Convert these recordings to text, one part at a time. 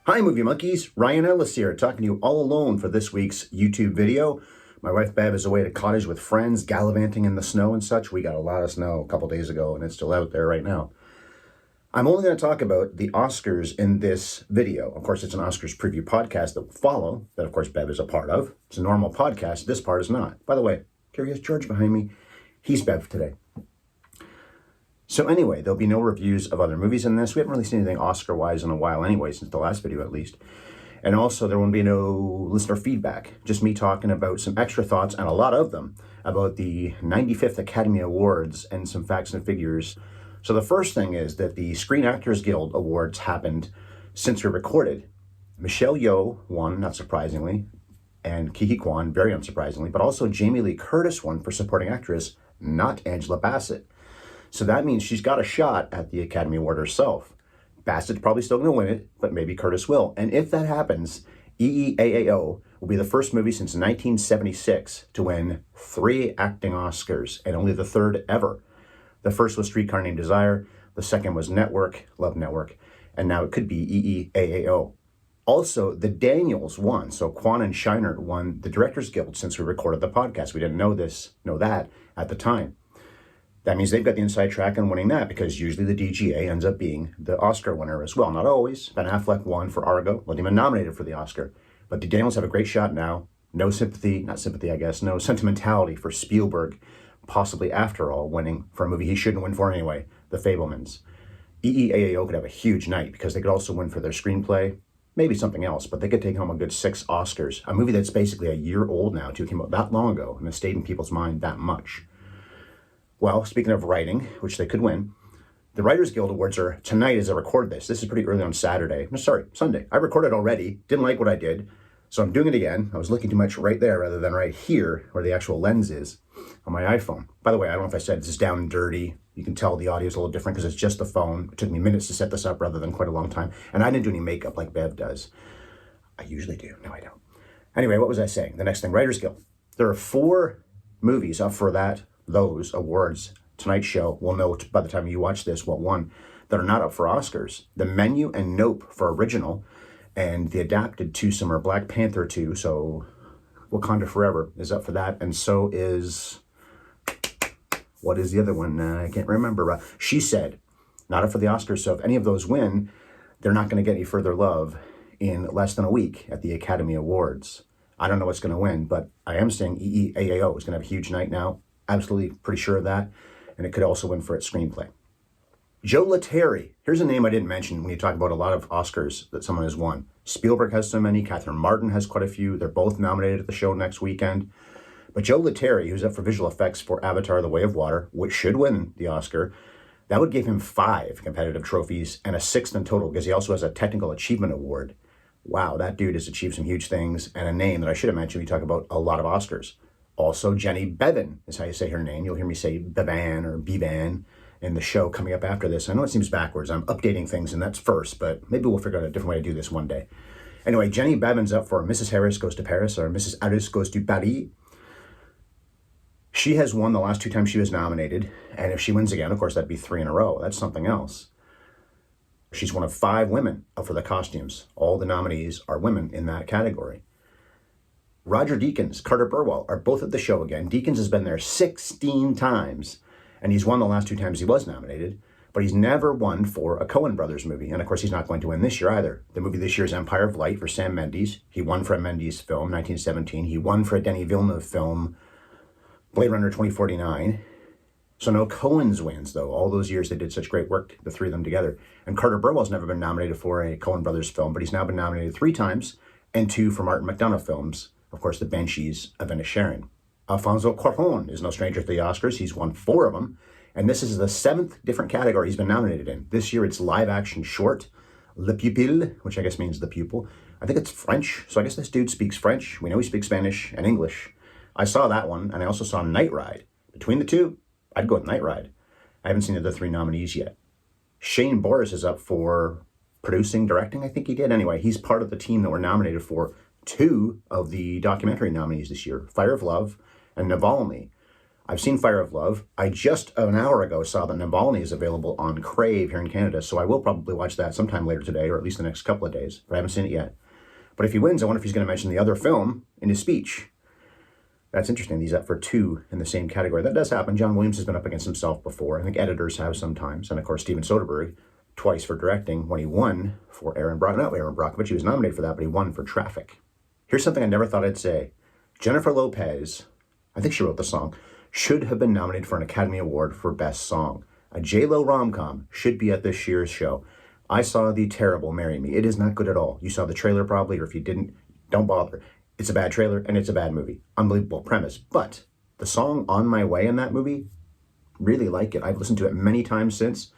Hi, Movie Monkeys. Ryan Ellis here, talking to you all alone for this week's YouTube video. My wife Bev is away at a cottage with friends, gallivanting in the snow and such. We got a lot of snow a couple days ago, and it's still out there right now. I'm only going to talk about the Oscars in this video. Of course, it's an Oscars preview podcast that will follow, that of course Bev is a part of. It's a normal podcast. This part is not. By the way, Curious George behind me, he's Bev today. So anyway, there'll be no reviews of other movies in this. We haven't really seen anything Oscar-wise in a while anyway, since the last video at least. And also, there won't be no listener feedback. Just me talking about some extra thoughts, and a lot of them, about the 95th Academy Awards and some facts and figures. So the first thing is that the Screen Actors Guild Awards happened since we recorded. Michelle Yeoh won, not surprisingly, and Ke Huy Quan, very unsurprisingly, but also Jamie Lee Curtis won for supporting actress, not Angela Bassett. So that means she's got a shot at the Academy Award herself. Bassett's probably still going to win it, but maybe Curtis will. And if that happens, EEAAO will be the first movie since 1976 to win 3 acting Oscars, and only the third ever. The first was Streetcar Named Desire, the second was Network, Love Network, and now it could be EEAAO. Also, the Daniels won, so Kwan and Shiner won the Directors Guild since we recorded the podcast. We didn't know that at the time. That means they've got the inside track on winning that, because usually the DGA ends up being the Oscar winner as well. Not always. Ben Affleck won for Argo, wasn't even nominated for the Oscar. But the Daniels have a great shot now. No sentimentality for Spielberg, possibly after all winning for a movie he shouldn't win for anyway, The Fabelmans. EEAAO could have a huge night, because they could also win for their screenplay, maybe something else, but they could take home a good 6 Oscars. A movie that's basically a year old now, too, came out that long ago, and has stayed in people's mind that much. Well, speaking of writing, which they could win, the Writers Guild Awards are tonight as I record this. This is pretty early on Sunday. I recorded already, didn't like what I did, so I'm doing it again. I was looking too much right there rather than right here where the actual lens is on my iPhone. By the way, I don't know if I said this is down and dirty. You can tell the audio is a little different because it's just the phone. It took me minutes to set this up rather than quite a long time. And I didn't do any makeup like Bev does. I usually do. No, I don't. Anyway, what was I saying? The next thing, Writers Guild. There are 4 movies up for those awards. Tonight's show will know by the time you watch this what won, that are not up for Oscars. The Menu and Nope for original, and the adapted twosome are Black Panther 2, so Wakanda Forever is up for that, and so is, what is the other one? I can't remember. She Said, not up for the Oscars, so if any of those win, they're not going to get any further love in less than a week at the Academy Awards. I don't know what's going to win, but I am saying EEAAO is going to have a huge night now. Absolutely pretty sure of that. And it could also win for its screenplay. Joe Letteri. Here's a name I didn't mention when you talk about a lot of Oscars that someone has won. Spielberg has so many. Catherine Martin has quite a few. They're both nominated at the show next weekend. But Joe Letteri, who's up for visual effects for Avatar: The Way of Water, which should win the Oscar, that would give him 5 competitive trophies and a 6th in total, because he also has a Technical Achievement Award. Wow, that dude has achieved some huge things, and a name that I should have mentioned when you talk about a lot of Oscars. Also, Jenny Bevan is how you say her name. You'll hear me say Bevan or Bevan in the show coming up after this. I know it seems backwards. I'm updating things, and that's first, but maybe we'll figure out a different way to do this one day. Anyway, Jenny Bevan's up for Mrs. Harris Goes to Paris, or Mrs. Harris Goes to Paris. She has won the last 2 times she was nominated, and if she wins again, of course, that'd be 3 in a row. That's something else. She's one of 5 women up for the costumes. All the nominees are women in that category. Roger Deakins, Carter Burwell are both at the show again. Deakins has been there 16 times, and he's won the last 2 times he was nominated, but he's never won for a Coen Brothers movie. And of course, he's not going to win this year either. The movie this year is Empire of Light for Sam Mendes. He won for a Mendes film, 1917. He won for a Denis Villeneuve film, Blade Runner 2049. So no Coens wins, though. All those years they did such great work, the 3 of them together. And Carter Burwell's never been nominated for a Coen Brothers film, but he's now been nominated 3 times, and 2 for Martin McDonagh films. Of course, The Banshees of Inisherin. Alfonso Cuarón is no stranger to the Oscars. He's won 4 of them, and this is the 7th different category he's been nominated in. This year it's live action short, Le Pupille, which I guess means the pupil. I think it's French, so I guess this dude speaks French. We know he speaks Spanish and English. I saw that one, and I also saw Night Ride. Between the 2, I'd go with Night Ride. I haven't seen the other 3 nominees yet. Shane Boris is up for producing, directing, I think he did. Anyway, he's part of the team that were nominated for 2 of the documentary nominees this year, Fire of Love and Navalny. I've seen Fire of Love. I just an hour ago saw that Navalny is available on Crave here in Canada, so I will probably watch that sometime later today, or at least the next couple of days, but I haven't seen it yet. But if he wins, I wonder if he's going to mention the other film in his speech. That's interesting. He's up for 2 in the same category. That does happen. John Williams has been up against himself before. I think editors have sometimes. And of course, Steven Soderbergh, twice for directing, when he won for Aaron Brockovich. He was nominated for that, but he won for Traffic. Here's something I never thought I'd say. Jennifer Lopez, I think she wrote the song, should have been nominated for an Academy Award for Best Song. A J-Lo rom-com should be at this year's show. I saw the terrible Marry Me. It is not good at all. You saw the trailer probably, or if you didn't, don't bother. It's a bad trailer, and it's a bad movie. Unbelievable premise. But the song On My Way in that movie, really like it. I've listened to it many times since.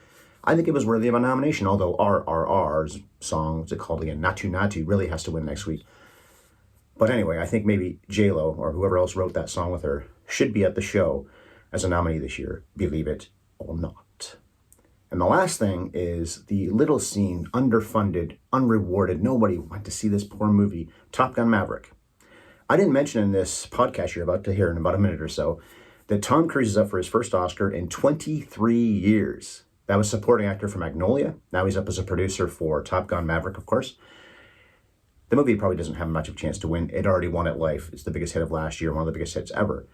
I think it was worthy of a nomination, although RRR's song, what's it called again, Natu Natu, really has to win next week. But anyway, I think maybe J-Lo, or whoever else wrote that song with her, should be at the show as a nominee this year, believe it or not. And the last thing is the little scene, underfunded, unrewarded, nobody went to see this poor movie, Top Gun Maverick. I didn't mention in this podcast you're about to hear in about a minute or so that Tom Cruise is up for his first Oscar in 23 years. That was supporting actor for Magnolia. Now he's up as a producer for Top Gun Maverick, of course. The movie probably doesn't have much of a chance to win. It already won at Life. It's the biggest hit of last year, one of the biggest hits ever.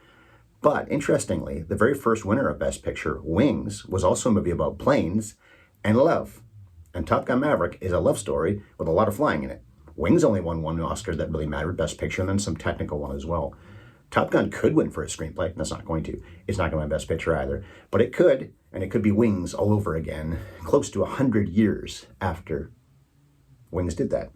But interestingly, the very first winner of Best Picture, Wings, was also a movie about planes and love. And Top Gun Maverick is a love story with a lot of flying in it. Wings only won 1 Oscar that really mattered, Best Picture, and then some technical one as well. Top Gun could win for a screenplay. That's not going to. It's not going to win Best Picture either. But it could, and it could be Wings all over again, close to 100 years after Wings did that.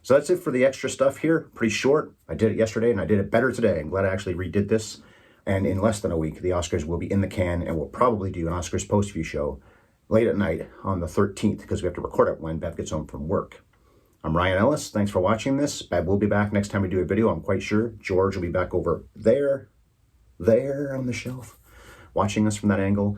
So that's it for the extra stuff here. Pretty short. I did it yesterday, and I did it better today. I'm glad I actually redid this. And in less than a week, the Oscars will be in the can, and we'll probably do an Oscars post-view show late at night on the 13th, because we have to record it when Bev gets home from work. I'm Ryan Ellis. Thanks for watching this. Bev will be back next time we do a video, I'm quite sure. George will be back over there on the shelf, watching us from that angle.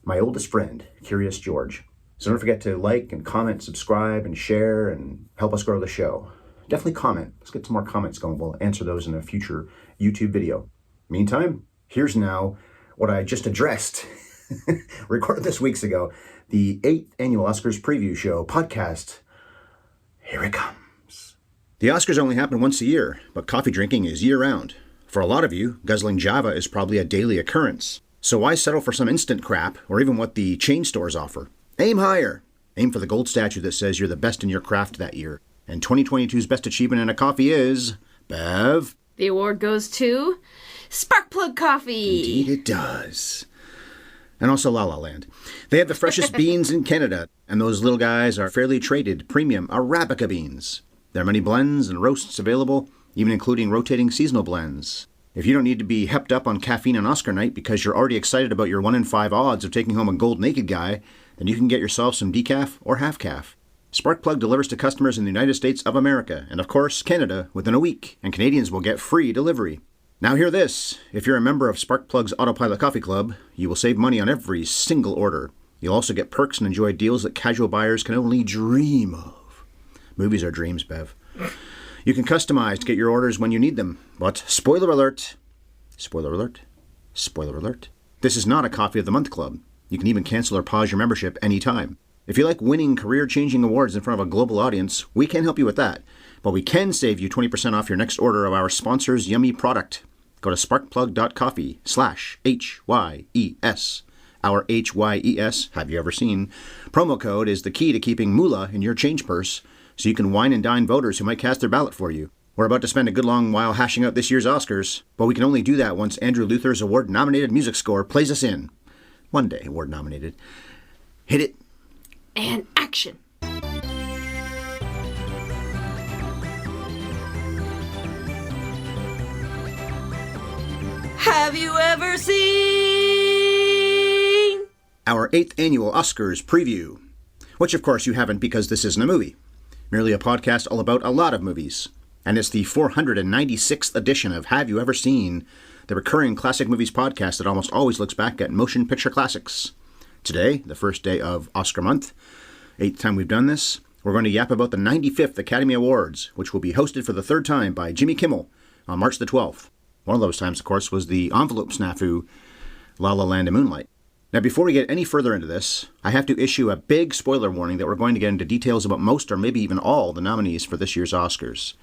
My oldest friend, Curious George. So don't forget to like and comment, subscribe and share, and help us grow the show. Definitely comment. Let's get some more comments going. We'll answer those in a future YouTube video. Meantime, here's now what I just addressed, recorded this weeks ago, the 8th Annual Oscars Preview Show podcast. Here it comes. The Oscars only happen once a year, but coffee drinking is year-round. For a lot of you, guzzling Java is probably a daily occurrence. So why settle for some instant crap, or even what the chain stores offer? Aim higher. Aim for the gold statue that says you're the best in your craft that year. And 2022's best achievement in a coffee is... Bev? The award goes to... Sparkplug Coffee! Indeed it does. And also La La Land. They have the freshest beans in Canada, and those little guys are fairly traded premium Arabica beans. There are many blends and roasts available, even including rotating seasonal blends. If you don't need to be hepped up on caffeine on Oscar night because you're already excited about your 1 in 5 odds of taking home a gold naked guy, then you can get yourself some decaf or half calf. Sparkplug delivers to customers in the United States of America, and of course Canada, within a week, and Canadians will get free delivery. Now hear this, if you're a member of Sparkplug's Autopilot Coffee Club, you will save money on every single order. You'll also get perks and enjoy deals that casual buyers can only dream of. Movies are dreams, Bev. You can customize to get your orders when you need them, but spoiler alert, spoiler alert, spoiler alert, this is not a Coffee of the Month club. You can even cancel or pause your membership anytime. If you like winning career-changing awards in front of a global audience, we can't help you with that, but we can save you 20% off your next order of our sponsor's yummy product. Go to sparkplug.coffee/HYES. Our HYES, have you ever seen? Promo code is the key to keeping moolah in your change purse, so you can wine and dine voters who might cast their ballot for you. We're about to spend a good long while hashing out this year's Oscars, but we can only do that once Andrew Luther's award-nominated music score plays us in. One day, award-nominated. Hit it. And action! Have you ever seen our 8th Annual Oscars Preview? Which, of course, you haven't because this isn't a movie. Merely a podcast all about a lot of movies. And it's the 496th edition of Have You Ever Seen, the recurring classic movies podcast that almost always looks back at motion picture classics. Today, the first day of Oscar month, 8th time we've done this, we're going to yap about the 95th Academy Awards, which will be hosted for the 3rd time by Jimmy Kimmel on March the 12th. One of those times, of course, was the envelope snafu, La La Land and Moonlight. Now, before we get any further into this, I have to issue a big spoiler warning that we're going to get into details about most or maybe even all the nominees for this year's Oscars.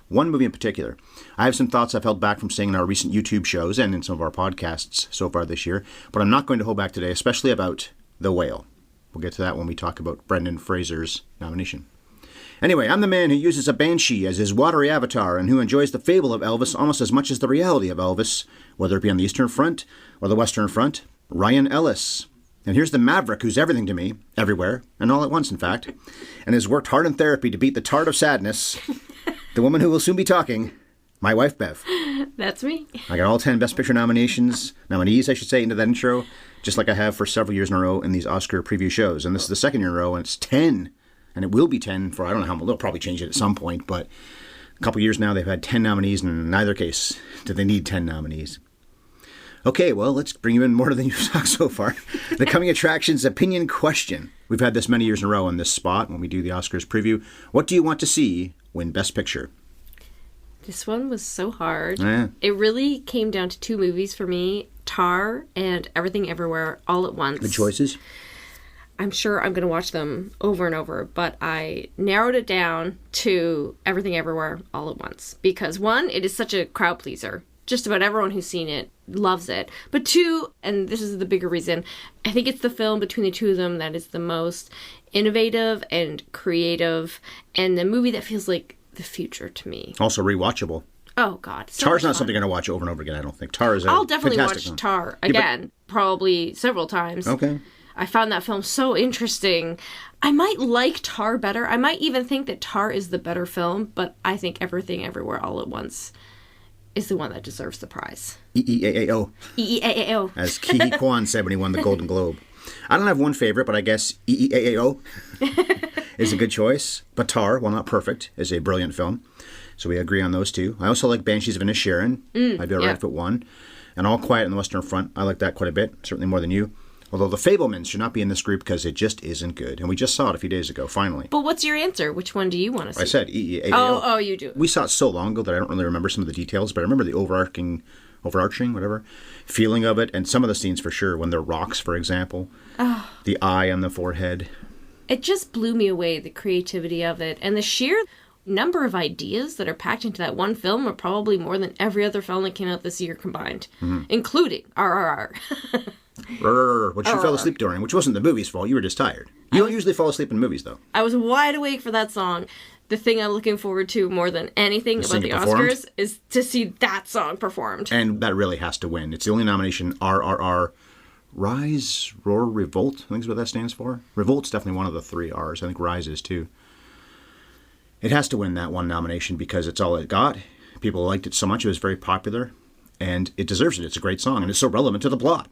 One movie in particular. I have some thoughts I've held back from saying in our recent YouTube shows and in some of our podcasts so far this year, but I'm not going to hold back today, especially about The Whale. We'll get to that when we talk about Brendan Fraser's nomination. Anyway, I'm the man who uses a banshee as his watery avatar and who enjoys the fable of Elvis almost as much as the reality of Elvis, whether it be on the Eastern Front or the Western Front. Ryan Ellis. And here's the maverick who's everything to me, everywhere, and all at once, in fact, and has worked hard in therapy to beat the tart of sadness. The woman who will soon be talking, my wife, Bev. That's me. I got all 10 Best Picture nominees, I should say, into that intro, just like I have for several years in a row in these Oscar preview shows. And this is the second year in a row, and it's 10. And it will be 10 for, I don't know how long, they'll probably change it at some point, but a couple years now they've had 10 nominees, and in neither case do they need 10 nominees. Okay, well, let's bring you in more than you've talked so far. The coming attractions opinion question. We've had this many years in a row in this spot when we do the Oscars preview. What do you want to see win Best Picture? This one was so hard. Yeah. It really came down to two movies for me, Tar and Everything Everywhere All at Once. Good choices. I'm sure I'm going to watch them over and over, but I narrowed it down to Everything Everywhere All at Once. Because one, it is such a crowd pleaser. Just about everyone who's seen it loves it. But two, and this is the bigger reason, I think it's the film between the two of them that is the most innovative and creative, and the movie that feels like the future to me. Also rewatchable. Oh, God. So Tar's not something I'm going to watch over and over again, I don't think. Tar is I'll definitely fantastic watch film. Tar again, probably several times. Okay. I found that film so interesting. I might like Tar better. I might even think that Tar is the better film, but I think Everything Everywhere All at Once is the one that deserves the prize. EEAAO. EEAAO. As Ki Kwan said when he won the Golden Globe. I don't have one favorite, but I guess EEAAO is a good choice. But Tar, while not perfect, is a brilliant film. So we agree on those two. I also like Banshees of Inisherin. I'd be all right if it won. And All Quiet on the Western Front. I like that quite a bit, certainly more than you. Although The Fabelmans should not be in this group because it just isn't good. And we just saw it a few days ago, finally. But what's your answer? Which one do you want to see? I said EEAAO. Oh, you do. We saw it so long ago that I don't really remember some of the details, but I remember the overarching, whatever, feeling of it, and some of the scenes for sure, when they're rocks, for example. Oh. The eye on the forehead. It just blew me away, the creativity of it. And the sheer number of ideas that are packed into that one film are probably more than every other film that came out this year combined, including RRR. Which you fell asleep during, which wasn't the movie's fault. You were just tired. You don't usually fall asleep in movies, though. I was wide awake for that song. The thing I'm looking forward to more than anything about the Oscars is to see that song performed. And that really has to win. It's the only nomination, RRR. Rise, Roar, Revolt, I think is what that stands for. Revolt's definitely one of the three R's. I think Rise is, too. It has to win that one nomination because it's all it got. People liked it so much. It was very popular. And it deserves it. It's a great song. And it's so relevant to the plot.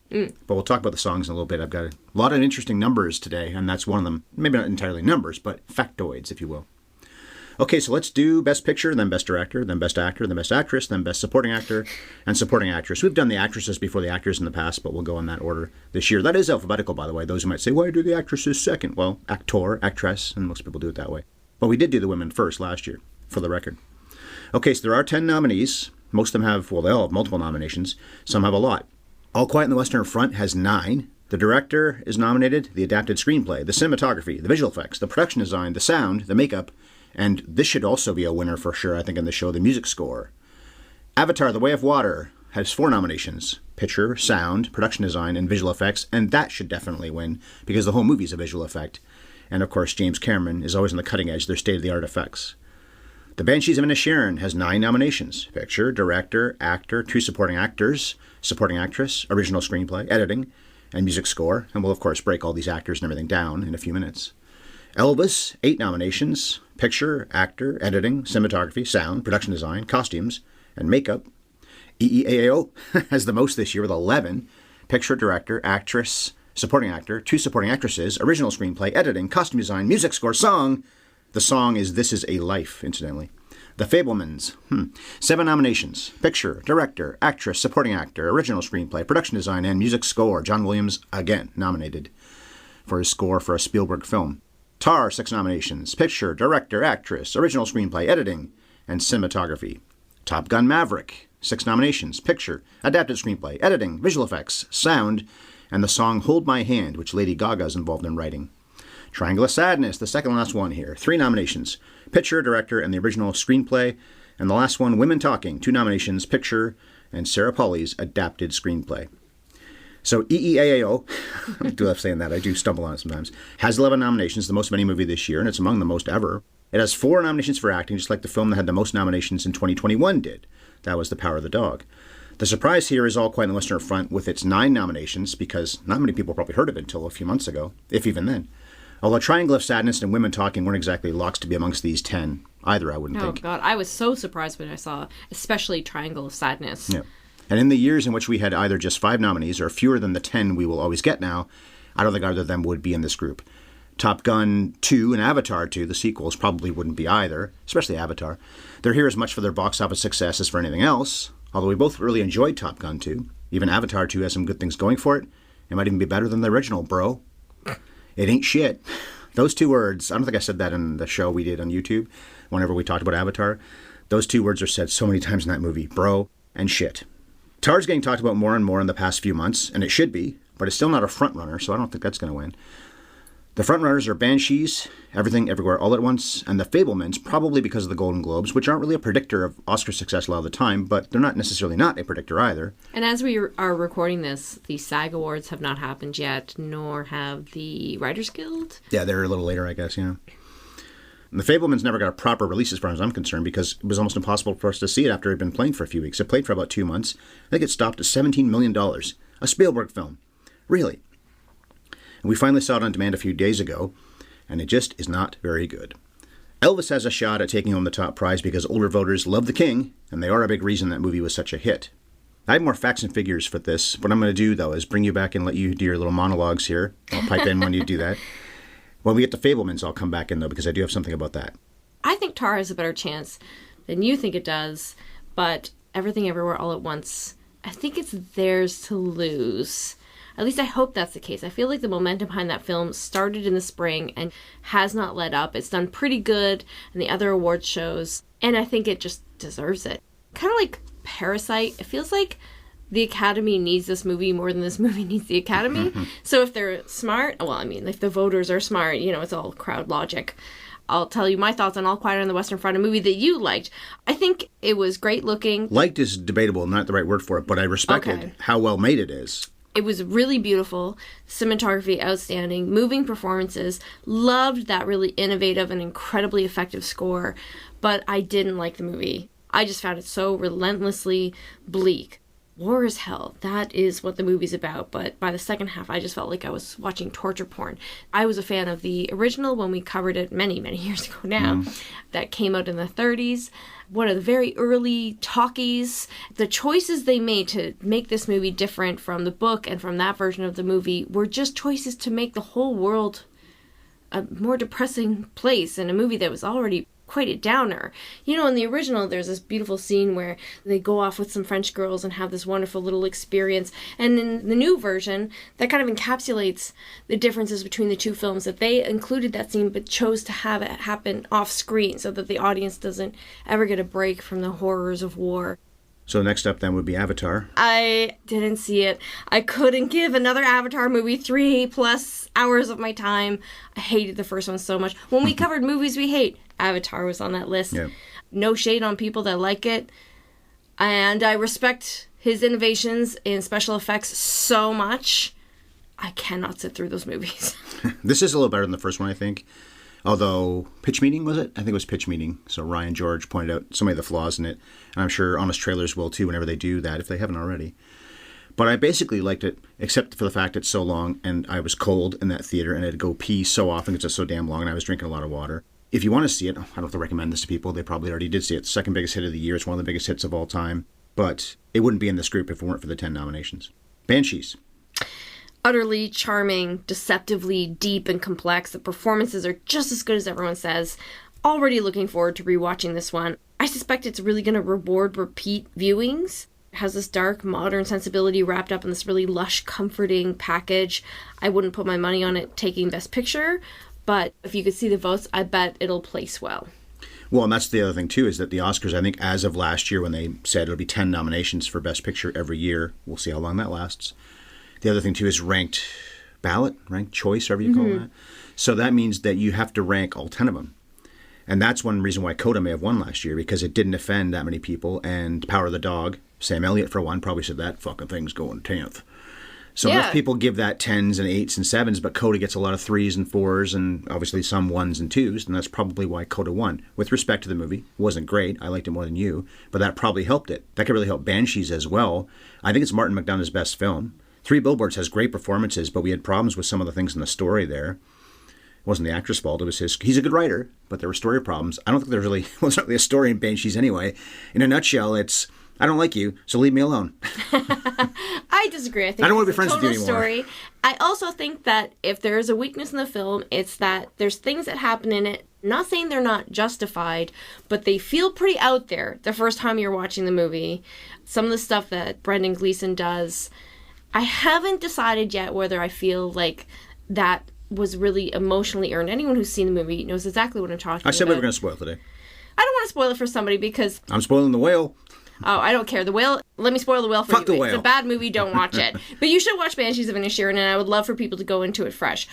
But we'll talk about the songs in a little bit. I've got a lot of interesting numbers today, and that's one of them. Maybe not entirely numbers, but factoids, if you will. Okay, so let's do Best Picture, then Best Director, then Best Actor, then Best Actress, then Best Supporting Actor, and Supporting Actress. We've done the actresses before the actors in the past, but we'll go in that order this year. That is alphabetical, by the way. Those who might say, why do the actresses second? Well, actor, actress, and most people do it that way. But we did do the women first last year, for the record. Okay, so there are 10 nominees. Most of them have, well, they all have multiple nominations. Some have a lot. All Quiet on the Western Front has 9. The director is nominated, the adapted screenplay, the cinematography, the visual effects, the production design, the sound, the makeup, and this should also be a winner for sure, I think, in the show, the music score. Avatar, The Way of Water has 4 nominations, picture, sound, production design, and visual effects, and that should definitely win because the whole movie's a visual effect. And of course, James Cameron is always on the cutting edge, their state-of-the-art effects. The Banshees of Inisherin has 9 nominations, picture, director, actor, 2 supporting actors, supporting actress, original screenplay, editing, and music score, and we'll of course break all these actors and everything down in a few minutes. Elvis, 8 nominations, picture, actor, editing, cinematography, sound, production design, costumes, and makeup. EEAAO has the most this year with 11, picture, director, actress, supporting actor, 2 supporting actresses, original screenplay, editing, costume design, music score, song. The song is This Is a Life, incidentally. The Fabelmans, 7 nominations, picture, director, actress, supporting actor, original screenplay, production design, and music score. John Williams, again, nominated for his score for a Spielberg film. Tar, 6 nominations, picture, director, actress, original screenplay, editing, and cinematography. Top Gun Maverick, 6 nominations, picture, adapted screenplay, editing, visual effects, sound, and the song Hold My Hand, which Lady Gaga is involved in writing. Triangle of Sadness, the second last one here, 3 nominations, picture, director, and the original screenplay. And the last one, Women Talking, 2 nominations, picture, and Sarah Polley's adapted screenplay. So EEAAO, I do love saying that, I do stumble on it sometimes, has 11 nominations, the most of any movie this year, and it's among the most ever. It has 4 nominations for acting, just like the film that had the most nominations in 2021 did. That was The Power of the Dog. The surprise here is All Quiet on the Western Front with its 9 nominations, because not many people probably heard of it until a few months ago, if even then. Although Triangle of Sadness and Women Talking weren't exactly locks to be amongst these 10 either, I wouldn't think. Oh, God. I was so surprised when I saw, especially Triangle of Sadness. Yeah. And in the years in which we had either just 5 nominees or fewer than the 10 we will always get now, I don't think either of them would be in this group. Top Gun 2 and Avatar 2, the sequels, probably wouldn't be either, especially Avatar. They're here as much for their box office success as for anything else, although we both really enjoyed Top Gun 2. Even Avatar 2 has some good things going for it. It might even be better than the original, bro. It ain't shit. Those 2 words, I don't think I said that in the show we did on YouTube whenever we talked about Avatar. Those 2 words are said so many times in that movie, bro and shit. Tar's getting talked about more and more in the past few months, and it should be, but it's still not a frontrunner, so I don't think that's going to win. The frontrunners are Banshees, Everything Everywhere All at Once, and The Fabelmans, probably because of the Golden Globes, which aren't really a predictor of Oscar success a lot of the time, but they're not necessarily not a predictor either. And as we are recording this, the SAG Awards have not happened yet, nor have the Writers Guild. Yeah, they're a little later, I guess, yeah. And The Fabelmans never got a proper release as far as I'm concerned because it was almost impossible for us to see it after it had been playing for a few weeks. It played for about 2 months. I think it stopped at $17 million. A Spielberg film. Really. And we finally saw it on demand a few days ago, and it just is not very good. Elvis has a shot at taking home the top prize because older voters love the king, and they are a big reason that movie was such a hit. I have more facts and figures for this. What I'm going to do, though, is bring you back and let you do your little monologues here. I'll pipe in when you do that. When we get to Fabelmans, I'll come back in, though, because I do have something about that. I think Tar has a better chance than you think it does, but Everything Everywhere All at Once, I think it's theirs to lose. At least I hope that's the case. I feel like the momentum behind that film started in the spring and has not let up. It's done pretty good in the other awards shows, and I think it just deserves it. Kind of like Parasite. It feels like the Academy needs this movie more than this movie needs the Academy. So if they're smart, well, I mean, if the voters are smart, you know, it's all crowd logic. I'll tell you my thoughts on All Quiet on the Western Front, a movie that you liked. I think it was great looking. Liked is debatable, not the right word for it, but I respected how well made it is. It was really beautiful, cinematography outstanding, moving performances, loved that really innovative and incredibly effective score, but I didn't like the movie. I just found it so relentlessly bleak. War is hell. That is what the movie's about. But by the second half, I just felt like I was watching torture porn. I was a fan of the original when we covered it many, many years ago now. That came out in the 30s. One of the very early talkies. The choices they made to make this movie different from the book and from that version of the movie were just choices to make the whole world a more depressing place in a movie that was already quite a downer. You know, in the original, there's this beautiful scene where they go off with some French girls and have this wonderful little experience. And in the new version, that kind of encapsulates the differences between the two films, that they included that scene but chose to have it happen off screen so that the audience doesn't ever get a break from the horrors of war. So next up then would be Avatar. I didn't see it. I couldn't give another Avatar movie 3+ hours of my time. I hated the first one so much. When we covered movies we hate, Avatar was on that list. Yeah. No shade on people that like it. And I respect his innovations in special effects so much. I cannot sit through those movies. This is a little better than the first one, I think. Although, Pitch Meeting, was it? I think it was Pitch Meeting. So Ryan George pointed out so many of the flaws in it. And I'm sure Honest Trailers will too whenever they do that, if they haven't already. But I basically liked it, except for the fact it's so long, and I was cold in that theater, and I had to go pee so often because it's so damn long, and I was drinking a lot of water. If you want to see it, I don't have to recommend this to people. They probably already did see it. It's the second biggest hit of the year. It's one of the biggest hits of all time. But it wouldn't be in this group if it weren't for the 10 nominations. Banshees. Utterly charming, deceptively deep and complex. The performances are just as good as everyone says. Already looking forward to rewatching this one. I suspect it's really going to reward repeat viewings. It has this dark, modern sensibility wrapped up in this really lush, comforting package. I wouldn't put my money on it taking Best Picture, but if you could see the votes, I bet it'll place well. Well, and that's the other thing, too, is that the Oscars, I think, as of last year when they said it'll be 10 nominations for Best Picture every year, we'll see how long that lasts. The other thing, too, is ranked ballot, ranked choice, whatever you call that. So that means that you have to rank all 10 of them. And that's one reason why Coda may have won last year, because it didn't offend that many people. And Power of the Dog, Sam Elliott, for one, probably said that fucking thing's going 10th. So enough people give that 10s and 8s and 7s, but Coda gets a lot of 3s and 4s and obviously some 1s and 2s, and that's probably why Coda won. With respect to the movie, it wasn't great. I liked it more than you, but that probably helped it. That could really help Banshees as well. I think it's Martin McDonagh's best film. Three Billboards has great performances, but we had problems with some of the things in the story there. It wasn't the actor's fault. It was his. He's a good writer, but there were story problems. I don't think there really wasn't really a story in Banshees anyway. In a nutshell, it's, I don't like you, so leave me alone. I disagree. I think I don't want to be friends with you anymore. Story. I also think that if there is a weakness in the film, it's that there's things that happen in it. I'm not saying they're not justified, but they feel pretty out there the first time you're watching the movie. Some of the stuff that Brendan Gleeson does, I haven't decided yet whether I feel like that was really emotionally earned. Anyone who's seen the movie knows exactly what I'm talking about. I said we were going to spoil today. I don't want to spoil it for somebody because... I'm spoiling The Whale. Oh, I don't care. The Whale, let me spoil The Whale for you. Fuck The Whale. It's a bad movie, don't watch it. But you should watch Banshees of Inisherin, and I would love for people to go into it fresh.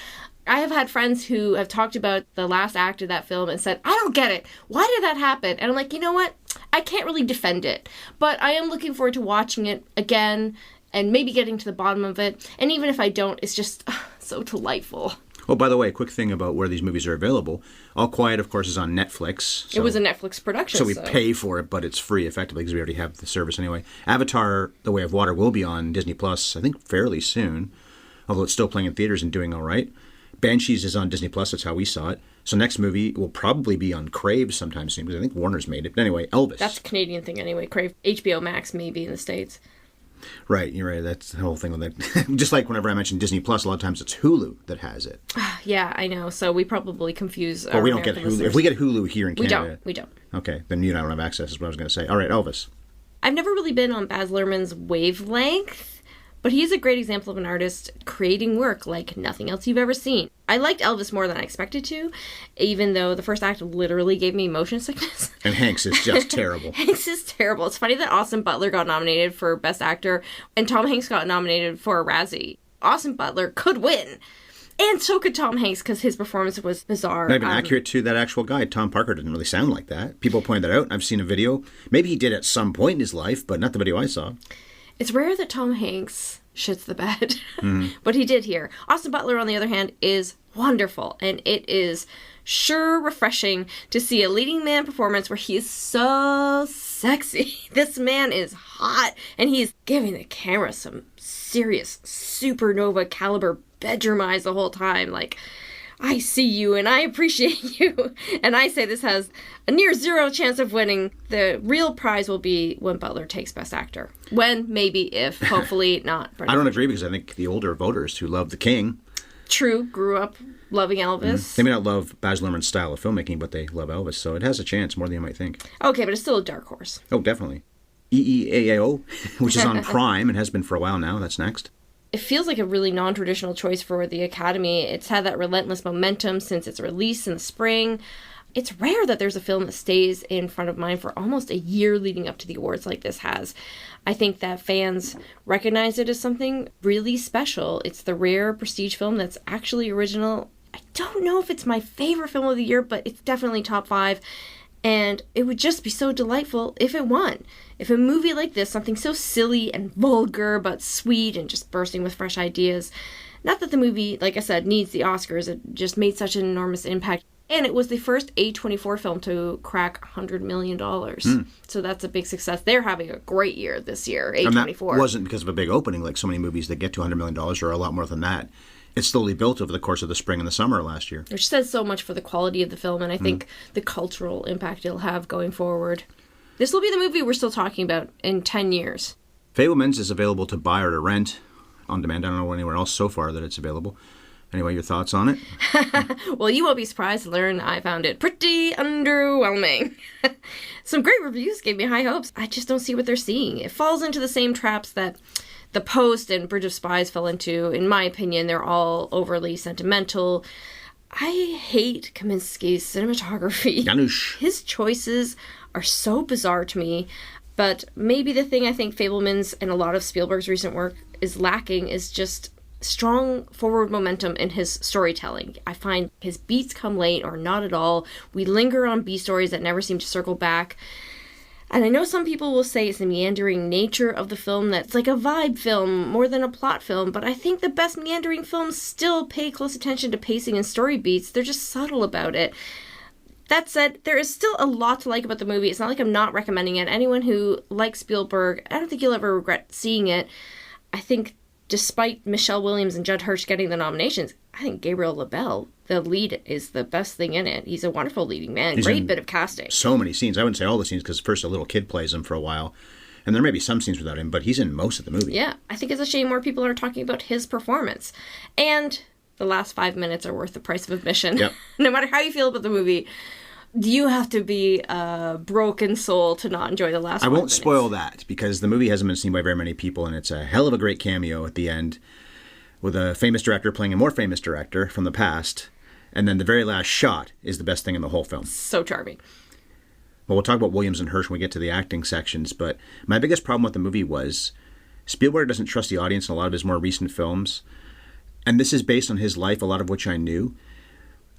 I have had friends who have talked about the last act of that film and said, I don't get it. Why did that happen? And I'm like, you know what? I can't really defend it. But I am looking forward to watching it again and maybe getting to the bottom of it. And even if I don't, it's just so delightful. Oh, by the way, a quick thing about where these movies are available. All Quiet, of course, is on Netflix. It was a Netflix production. So we pay for it, but it's free, effectively, because we already have the service anyway. Avatar, The Way of Water, will be on Disney+, I think, fairly soon. Although it's still playing in theaters and doing all right. Banshees is on Disney+, that's how we saw it. So next movie will probably be on Crave sometime soon, because I think Warner's made it. But anyway, Elvis. That's a Canadian thing anyway. Crave. HBO Max maybe in the States. Right, you're right. That's the whole thing with it. Just like whenever I mention Disney Plus, a lot of times it's Hulu that has it. Yeah, I know. So we probably confuse. Well, we don't get Hulu. Listeners. If we get Hulu here in Canada, we don't. Okay, then you and I don't have access. Is what I was going to say. All right, Elvis. I've never really been on Baz Luhrmann's wavelength, but he's a great example of an artist creating work like nothing else you've ever seen. I liked Elvis more than I expected to, even though the first act literally gave me motion sickness. And Hanks is just terrible. Hanks is terrible. It's funny that Austin Butler got nominated for Best Actor and Tom Hanks got nominated for a Razzie. Austin Butler could win. And so could Tom Hanks because his performance was bizarre. Not even accurate to that actual guy. Tom Parker didn't really sound like that. People pointed that out. I've seen a video. Maybe he did at some point in his life, but not the video I saw. It's rare that Tom Hanks shits the bed, but he did here. Austin Butler, on the other hand, is wonderful, and it is sure refreshing to see a leading man performance where he is so sexy. This man is hot, and he's giving the camera some serious supernova caliber bedroom eyes the whole time. Like, I see you and I appreciate you. And I say this has a near zero chance of winning. The real prize will be when Butler takes Best Actor. When, maybe, if, hopefully not. I don't agree because I think the older voters who love the King. True, grew up loving Elvis. They may not love Baz Luhrmann's style of filmmaking, but they love Elvis. So it has a chance more than you might think. Okay, but it's still a dark horse. Oh, definitely. EEAAO, which is on Prime and has been for a while now. That's next. It feels like a really non-traditional choice for the Academy. It's had that relentless momentum since its release in the spring. It's rare that there's a film that stays in front of mind for almost a year leading up to the awards like this has. I think that fans recognize it as something really special. It's the rare prestige film that's actually original. I don't know if it's my favorite film of the year, but it's definitely top 5. And it would just be so delightful if it won. If a movie like this, something so silly and vulgar but sweet and just bursting with fresh ideas, not that the movie, like I said, needs the Oscars, it just made such an enormous impact. And it was the first A24 film to crack $100 million. So that's a big success. They're having a great year this year, A24. And that wasn't because of a big opening like so many movies that get to $100 million or a lot more than that. It slowly built over the course of the spring and the summer last year. Which says so much for the quality of the film and I think the cultural impact it'll have going forward. This will be the movie we're still talking about in 10 years. Fabelmans is available to buy or to rent on demand. I don't know anywhere else so far that it's available. Anyway, your thoughts on it? Well, you won't be surprised to learn I found it pretty underwhelming. Some great reviews gave me high hopes. I just don't see what they're seeing. It falls into the same traps that The Post and Bridge of Spies fell into. In my opinion, they're all overly sentimental. I hate Kaminsky's cinematography. Janusz. His choices are so bizarre to me. But maybe the thing I think Fabelman's and a lot of Spielberg's recent work is lacking is just strong forward momentum in his storytelling. I find his beats come late or not at all. We linger on B stories that never seem to circle back. And I know some people will say it's the meandering nature of the film that's like a vibe film more than a plot film, but I think the best meandering films still pay close attention to pacing and story beats. They're just subtle about it. That said, there is still a lot to like about the movie. It's not like I'm not recommending it. Anyone who likes Spielberg, I don't think you'll ever regret seeing it. I think despite Michelle Williams and Judd Hirsch getting the nominations, I think Gabriel LaBelle, the lead, is the best thing in it. He's a wonderful leading man. He's Great bit of casting. So many scenes. I wouldn't say all the scenes because first a little kid plays him for a while. And there may be some scenes without him, but he's in most of the movie. Yeah, I think it's a shame more people are talking about his performance. And the last 5 minutes are worth the price of admission. Yep. No matter how you feel about the movie, you have to be a broken soul to not enjoy the last 5 minutes. I won't spoil that because the movie hasn't been seen by very many people, and it's a hell of a great cameo at the end with a famous director playing a more famous director from the past. And then the very last shot is the best thing in the whole film. So charming. Well, we'll talk about Williams and Hirsch when we get to the acting sections, but my biggest problem with the movie was Spielberg doesn't trust the audience in a lot of his more recent films. And this is based on his life, a lot of which I knew.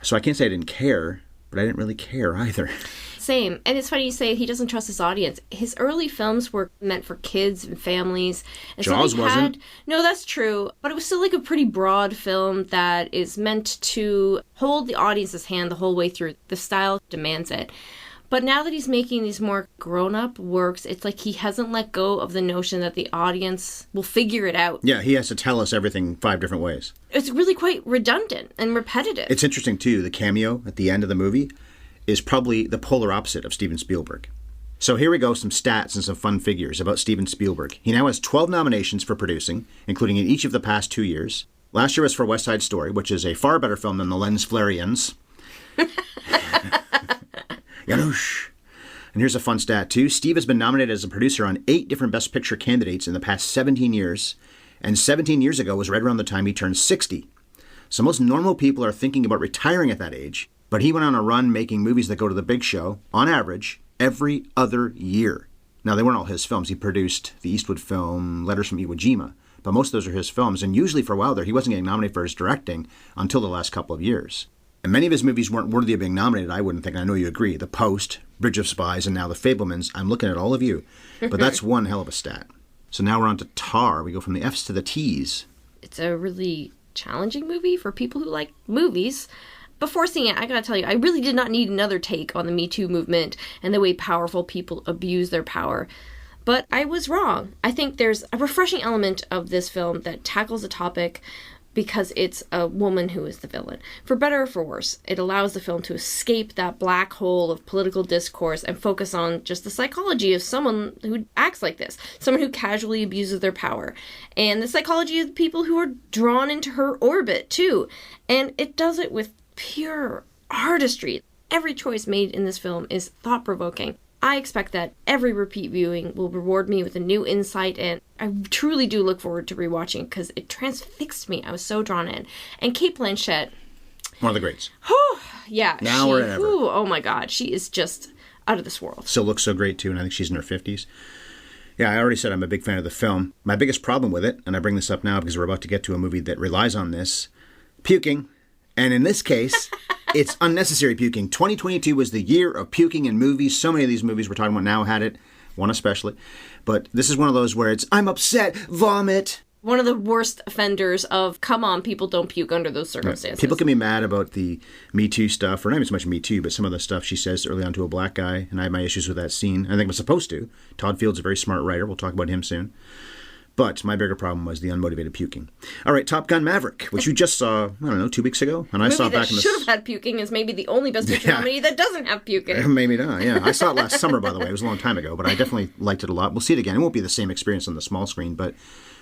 So I can't say I didn't care, but I didn't really care either. Same. And it's funny you say he doesn't trust his audience. His early films were meant for kids and families. And Jaws so wasn't. No, that's true. But it was still like a pretty broad film that is meant to hold the audience's hand the whole way through. The style demands it. But now that he's making these more grown-up works, it's like he hasn't let go of the notion that the audience will figure it out. Yeah, he has to tell us everything 5 different ways. It's really quite redundant and repetitive. It's interesting, too, the cameo at the end of the movie is probably the polar opposite of Steven Spielberg. So here we go, some stats and some fun figures about Steven Spielberg. He now has 12 nominations for producing, including in each of the past 2 years. Last year was for West Side Story, which is a far better film than The Lens Flarians. Janusz. And here's a fun stat, too. Steve has been nominated as a producer on 8 different Best Picture candidates in the past 17 years. And 17 years ago was right around the time he turned 60. So most normal people are thinking about retiring at that age. But he went on a run making movies that go to the big show, on average, every other year. Now, they weren't all his films. He produced the Eastwood film, Letters from Iwo Jima. But most of those are his films. And usually for a while there, he wasn't getting nominated for his directing until the last couple of years. And many of his movies weren't worthy of being nominated, I wouldn't think. And I know you agree. The Post, Bridge of Spies, and now The Fabelmans. I'm looking at all of you. But that's one hell of a stat. So now we're on to Tar. We go from the F's to the T's. It's a really challenging movie for people who like movies. Before seeing it, I gotta tell you, I really did not need another take on the Me Too movement and the way powerful people abuse their power. But I was wrong. I think there's a refreshing element of this film that tackles the topic because it's a woman who is the villain. For better or for worse, it allows the film to escape that black hole of political discourse and focus on just the psychology of someone who acts like this, someone who casually abuses their power, and the psychology of the people who are drawn into her orbit, too. And it does it with pure artistry. Every choice made in this film is thought-provoking. I expect that every repeat viewing will reward me with a new insight, and I truly do look forward to rewatching because it transfixed me. I was so drawn in. And Cate Blanchett, One of the greats. yeah. Now or ever. Oh my God, she is just out of this world. Still looks so great, too, and I think she's in her 50s. Yeah, I already said I'm a big fan of the film. My biggest problem with it, and I bring this up now because we're about to get to a movie that relies on this, puking. And in this case, it's unnecessary puking. 2022 was the year of puking in movies. So many of these movies we're talking about now had it, one especially. But this is one of those where it's, I'm upset, vomit. One of the worst offenders of, come on, people don't puke under those circumstances. People can be mad about the Me Too stuff, or not even so much Me Too, but some of the stuff she says early on to a black guy, and I have my issues with that scene. I think I'm supposed to. Todd Field's a very smart writer. We'll talk about him soon. But my bigger problem was the unmotivated puking. All right, Top Gun Maverick, which you just saw, I don't know, 2 weeks ago? And I saw it back in the... should have had puking is maybe the only Best Picture nominee that doesn't have puking. Maybe not, yeah. I saw it last summer, by the way. It was a long time ago, but I definitely liked it a lot. We'll see it again. It won't be the same experience on the small screen, but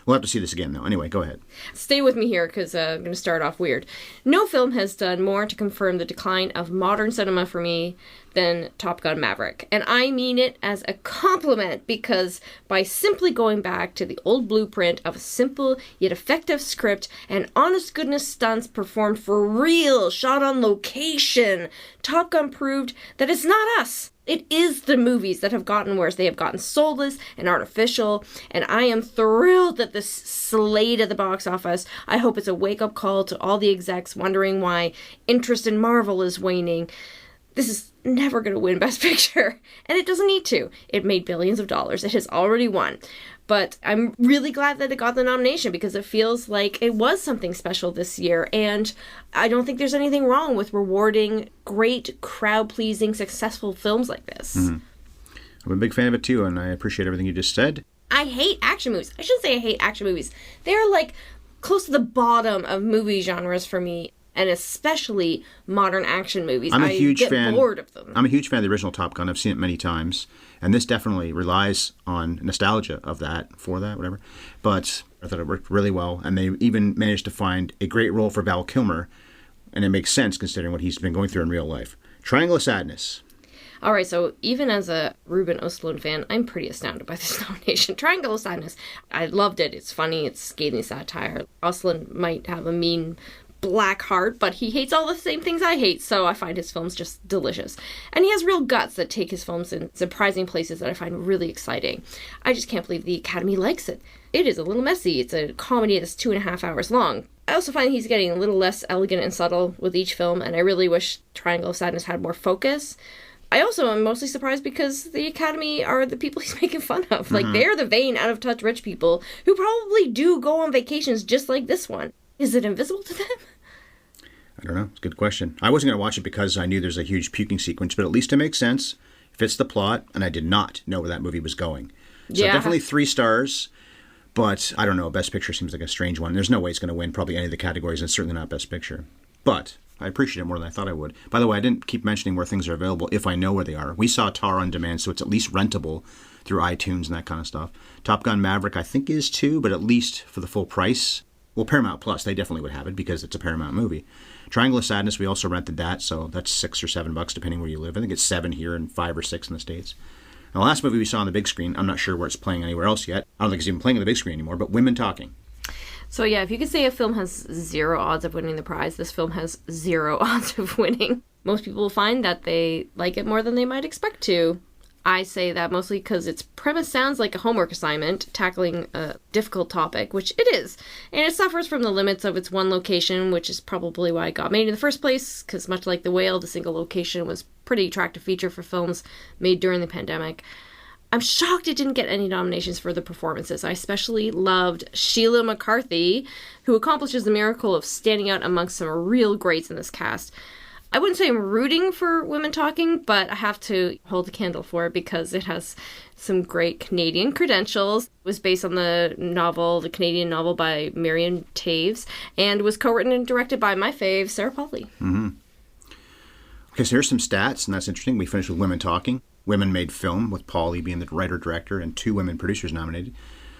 We'll have to see this again, though. Anyway, go ahead. Stay with me here, because I'm going to start off weird. No film has done more to confirm the decline of modern cinema for me than Top Gun Maverick. And I mean it as a compliment, because by simply going back to the old blueprint of a simple yet effective script and honest goodness stunts performed for real, shot on location, Top Gun proved that it's not us. It is the movies that have gotten worse. They have gotten soulless and artificial, and I am thrilled that this slayed at the box office. I hope it's a wake-up call to all the execs wondering why interest in Marvel is waning. This is never going to win Best Picture, and it doesn't need to. It made billions of dollars. It has already won. But I'm really glad that it got the nomination, because it feels like it was something special this year, and I don't think there's anything wrong with rewarding great, crowd-pleasing, successful films like this. Mm-hmm. I'm a big fan of it too, and I appreciate everything you just said. I hate action movies. I shouldn't say I hate action movies. They're like close to the bottom of movie genres for me, and especially modern action movies. I'm a huge get fan. Bored of them. I'm a huge fan of the original Top Gun. I've seen it many times, and this definitely relies on nostalgia of that, for that, whatever. But I thought it worked really well, and they even managed to find a great role for Val Kilmer, and it makes sense considering what he's been going through in real life. Triangle of Sadness. All right, so even as a Ruben Östlund fan, I'm pretty astounded by this nomination. Triangle of Sadness. I loved it. It's funny. It's scathing satire. Östlund might have a mean black heart, but he hates all the same things I hate, so I find his films just delicious. And he has real guts that take his films in surprising places that I find really exciting. I just can't believe the Academy likes it. It is a little messy. It's a comedy that's 2.5 hours long. I also find he's getting a little less elegant and subtle with each film, and I really wish Triangle of Sadness had more focus. I also am mostly surprised because the Academy are the people he's making fun of. Like, they're the vain, out-of-touch rich people who probably do go on vacations just like this one. Is it invisible to them? I don't know. It's a good question. I wasn't going to watch it because I knew there's a huge puking sequence, but at least it makes sense. Fits the plot, and I did not know where that movie was going. So definitely 3 stars, but I don't know. Best Picture seems like a strange one. There's no way it's going to win probably any of the categories, and certainly not Best Picture. But I appreciate it more than I thought I would. By the way, I didn't keep mentioning where things are available if I know where they are. We saw Tar on demand, so it's at least rentable through iTunes and that kind of stuff. Top Gun Maverick, I think, is too, but at least for the full price. Well, Paramount Plus, they definitely would have it because it's a Paramount movie. Triangle of Sadness, we also rented that, so that's $6 or $7 depending where you live. I think it's $7 here and $5 or $6 in the States. And the last movie we saw on the big screen, I'm not sure where it's playing anywhere else yet. I don't think it's even playing on the big screen anymore, but Women Talking. So yeah, if you could say a film has 0 odds of winning the prize, this film has 0 odds of winning. Most people will find that they like it more than they might expect to. I say that mostly because its premise sounds like a homework assignment, tackling a difficult topic, which it is. And it suffers from the limits of its one location, which is probably why it got made in the first place, because much like The Whale, the single location was a pretty attractive feature for films made during the pandemic. I'm shocked it didn't get any nominations for the performances. I especially loved Sheila McCarthy, who accomplishes the miracle of standing out amongst some real greats in this cast. I wouldn't say I'm rooting for Women Talking, but I have to hold a candle for it because it has some great Canadian credentials. It was based on the Canadian novel by Marion Taves, and was co-written and directed by my fave, Sarah Polley. Mm-hmm. Okay, so here's some stats, and that's interesting. We finished with Women Talking. Women Made Film, with Polley being the writer-director, and 2 women producers nominated.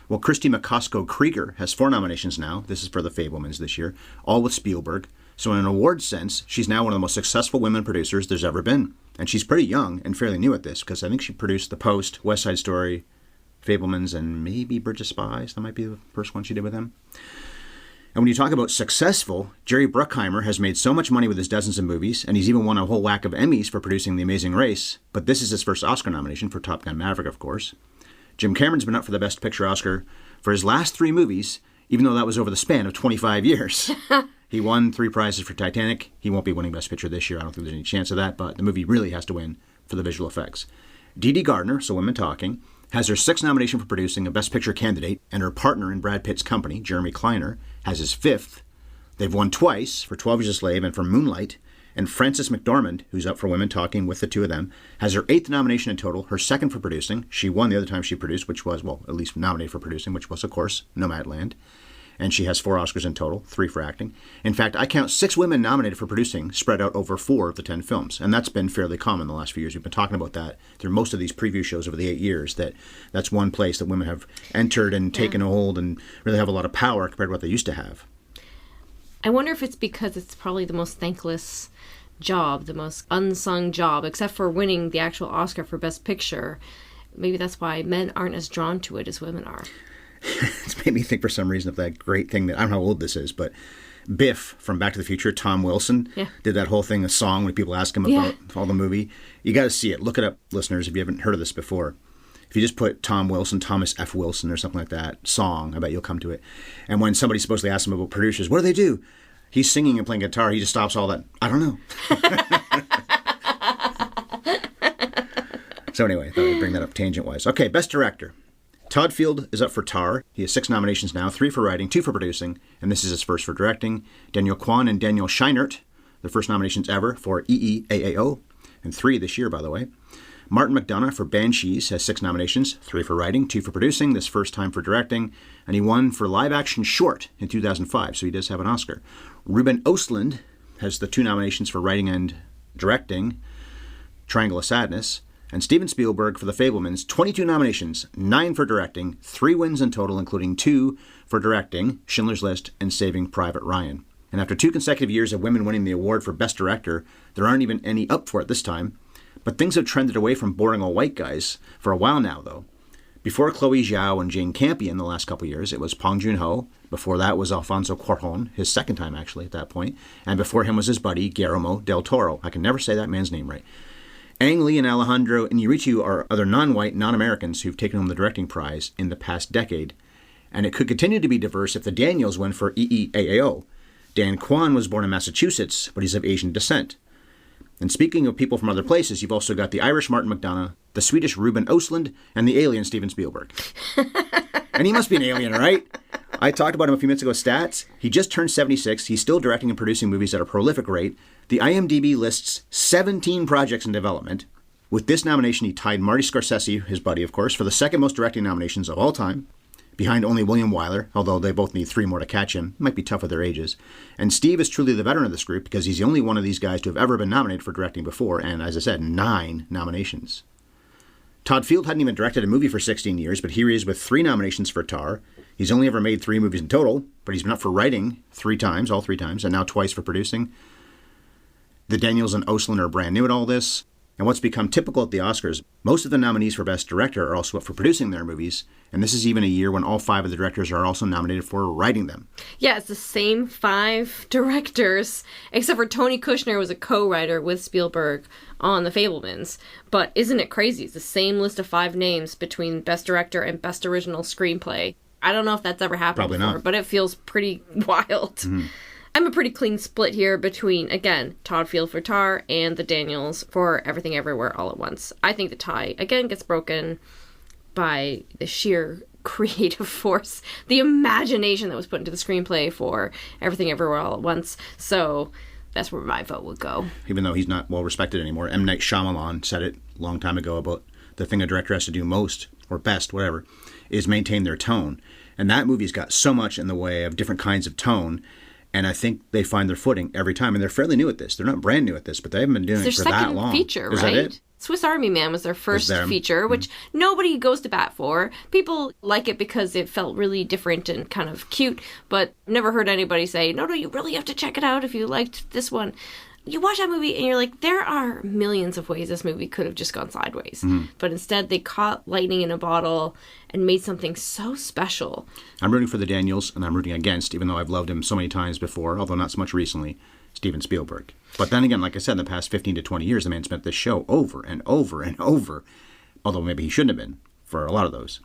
Well, Christy McCosco-Krieger has 4 nominations now. This is for the Fabelmans this year, all with Spielberg. So in an award sense, she's now one of the most successful women producers there's ever been. And she's pretty young and fairly new at this, because I think she produced The Post, West Side Story, Fabelmans, and maybe Bridge of Spies. That might be the first one she did with them. And when you talk about successful, Jerry Bruckheimer has made so much money with his dozens of movies, and he's even won a whole whack of Emmys for producing The Amazing Race, but this is his first Oscar nomination for Top Gun Maverick, of course. Jim Cameron's been up for the Best Picture Oscar for his last 3 movies, even though that was over the span of 25 years. He won 3 prizes for Titanic. He won't be winning Best Picture this year. I don't think there's any chance of that, but the movie really has to win for the visual effects. Dee Gardner, so Women Talking, has her 6th nomination for producing a Best Picture candidate, and her partner in Brad Pitt's company, Jeremy Kleiner, has his 5th. They've won twice, for 12 Years a Slave and for Moonlight, and Frances McDormand, who's up for Women Talking with the 2 of them, has her 8th nomination in total, her 2nd for producing. She won the other time she produced, which was, well, at least nominated for producing, which was, of course, Nomadland. and she has 4 Oscars in total, 3 for acting. In fact, I count 6 women nominated for producing, spread out over 4 of the 10 films, and that's been fairly common the last few years. We've been talking about that through most of these preview shows over the 8 years, that's one place that women have entered and taken a hold and really have a lot of power compared to what they used to have. I wonder if it's because it's probably the most thankless job, the most unsung job, except for winning the actual Oscar for Best Picture. Maybe that's why men aren't as drawn to it as women are. It's made me think for some reason of that great thing that, I don't know how old this is, but Biff from Back to the Future, Tom Wilson, did that whole thing, a song when people ask him about all the movie. You got to see it. Look it up, listeners, if you haven't heard of this before. If you just put Tom Wilson, Thomas F. Wilson or something like that, song, I bet you'll come to it. And when somebody supposedly asks him about producers, what do they do? He's singing and playing guitar. He just stops all that. I don't know. So anyway, I thought I'd bring that up tangent-wise. Okay, Best Director. Todd Field is up for Tar. He has 6 nominations now, 3 for writing, 2 for producing, and this is his first for directing. Daniel Kwan and Daniel Scheinert, their first nominations ever for EEAAO, and 3 this year, by the way. Martin McDonagh for Banshees has 6 nominations, 3 for writing, 2 for producing, this first time for directing, and he won for live-action short in 2005, so he does have an Oscar. Ruben Östlund has the 2 nominations for writing and directing, Triangle of Sadness, and Steven Spielberg for The Fabelmans, 22 nominations, 9 for directing, 3 wins in total, including 2 for directing, Schindler's List and Saving Private Ryan. And after 2 consecutive years of women winning the award for Best Director, there aren't even any up for it this time. But things have trended away from boring old white guys for a while now, though. Before Chloe Zhao and Jane Campion the last couple years, it was Bong Joon-ho. Before that was Alfonso Cuarón, his second time actually at that point. And before him was his buddy, Guillermo del Toro. I can never say that man's name right. Ang Lee and Alejandro Iñárritu are other non-white, non-Americans who've taken home the directing prize in the past decade. And it could continue to be diverse if the Daniels win for EEAAO. Dan Kwan was born in Massachusetts, but he's of Asian descent. And speaking of people from other places, you've also got the Irish Martin McDonagh, the Swedish Ruben Östlund, and the alien Steven Spielberg. And he must be an alien, right? I talked about him a few minutes ago, stats. He just turned 76. He's still directing and producing movies at a prolific rate. The IMDb lists 17 projects in development. With this nomination, he tied Marty Scorsese, his buddy, of course, for the second most directing nominations of all time, behind only William Wyler, although they both need 3 more to catch him. Might be tough with their ages. And Steve is truly the veteran of this group because he's the only one of these guys to have ever been nominated for directing before, and as I said, 9 nominations. Todd Field hadn't even directed a movie for 16 years, but here he is with 3 nominations for Tar. He's only ever made 3 movies in total, but he's been up for writing 3 times, all 3 times, and now twice for producing. The Daniels and Östlund are brand new at all this. And what's become typical at the Oscars, most of the nominees for Best Director are also up for producing their movies, and this is even a year when all 5 of the directors are also nominated for writing them. Yeah, it's the same 5 directors, except for Tony Kushner was a co-writer with Spielberg on The Fabelmans. But isn't it crazy? It's the same list of 5 names between Best Director and Best Original Screenplay. I don't know if that's ever happened Probably before, not. But it feels pretty wild. Mm-hmm. I'm a pretty clean split here between, again, Todd Field for Tar and the Daniels for Everything Everywhere All at Once. I think the tie, again, gets broken by the sheer creative force, the imagination that was put into the screenplay for Everything Everywhere All at Once. So that's where my vote would go. Even though he's not well respected anymore. M. Night Shyamalan said it a long time ago about the thing a director has to do most, or best, whatever, is maintain their tone. And that movie's got so much in the way of different kinds of tone. And I think they find their footing every time. And they're fairly new at this. They're not brand new at this, but they haven't been doing it for that long. Their second feature, Is right? that it? Swiss Army Man was their first feature, which nobody goes to bat for. People like it because it felt really different and kind of cute, but never heard anybody say, no, you really have to check it out if you liked this one. You watch that movie and you're like, there are millions of ways this movie could have just gone sideways. Mm-hmm. But instead, they caught lightning in a bottle and made something so special. I'm rooting for the Daniels, and I'm rooting against, even though I've loved him so many times before, although not so much recently, Steven Spielberg. But then again, like I said, in the past 15 to 20 years, the man spent this show over and over and over, although maybe he shouldn't have been for a lot of those.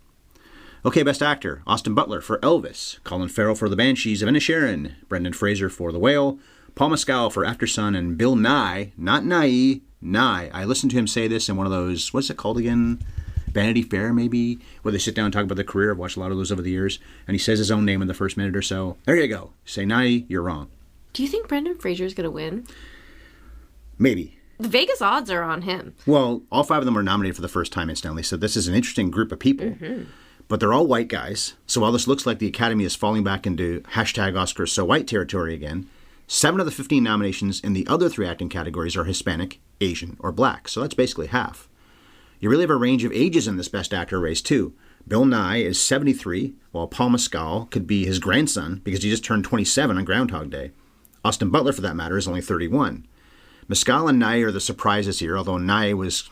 Okay, Best Actor, Austin Butler for Elvis, Colin Farrell for The Banshees of Inisherin, Brendan Fraser for The Whale, Paul Mescal for After Sun, and Bill Nye, not Nye, Nye. I listened to him say this in one of those, what's it called again? Vanity Fair, maybe, where they sit down and talk about their career. I've watched a lot of those over the years. And he says his own name in the first minute or so. There you go. Say Nye, you're wrong. Do you think Brendan Fraser is going to win? Maybe. The Vegas odds are on him. Well, all 5 of them are nominated for the first time instantly, so this is an interesting group of people. Mm-hmm. But they're all white guys, so while this looks like the Academy is falling back into hashtag Oscars so white territory again, 7 of the 15 nominations in the other 3 acting categories are Hispanic, Asian, or Black, so that's basically half. You really have a range of ages in this Best Actor race, too. Bill Nye is 73, while Paul Mescal could be his grandson because he just turned 27 on Groundhog Day. Austin Butler, for that matter, is only 31. Mescal and Nye are the surprises here, although Nye was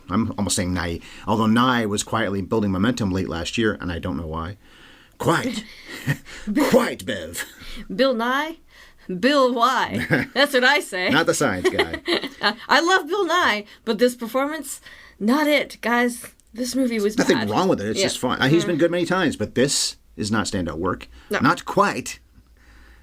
quietly building momentum late last year, and I don't know why. Quite, Bev. Bill Nye? Bill Y. That's what I say. Not the science guy. I love Bill Nye, but this performance, not it, guys. This movie was Nothing bad. wrong with it. It's just fine. He's been good many times, but this is not standout work. No. Not quite.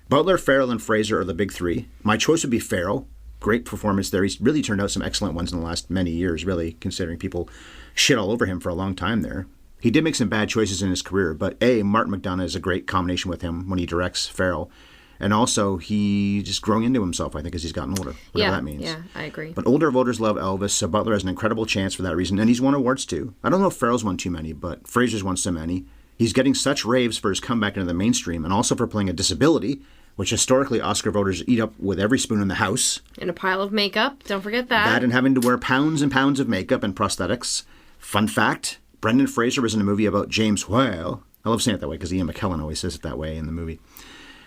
Butler, Farrell, and Fraser are the big 3. My choice would be Farrell. Great performance there. He's really turned out some excellent ones in the last many years, really, considering people shit all over him for a long time there. He did make some bad choices in his career, but Martin McDonagh is a great combination with him when he directs Farrell. And also, he just growing into himself, I think, as he's gotten older, whatever that means. Yeah, I agree. But older voters love Elvis, so Butler has an incredible chance for that reason, and he's won awards too. I don't know if Farrell's won too many, but Fraser's won so many. He's getting such raves for his comeback into the mainstream, and also for playing a disability, which historically Oscar voters eat up with every spoon in the house. And a pile of makeup, don't forget that. That and having to wear pounds and pounds of makeup and prosthetics. Fun fact, Brendan Fraser was in a movie about James Whale. I love saying it that way because Ian McKellen always says it that way in the movie.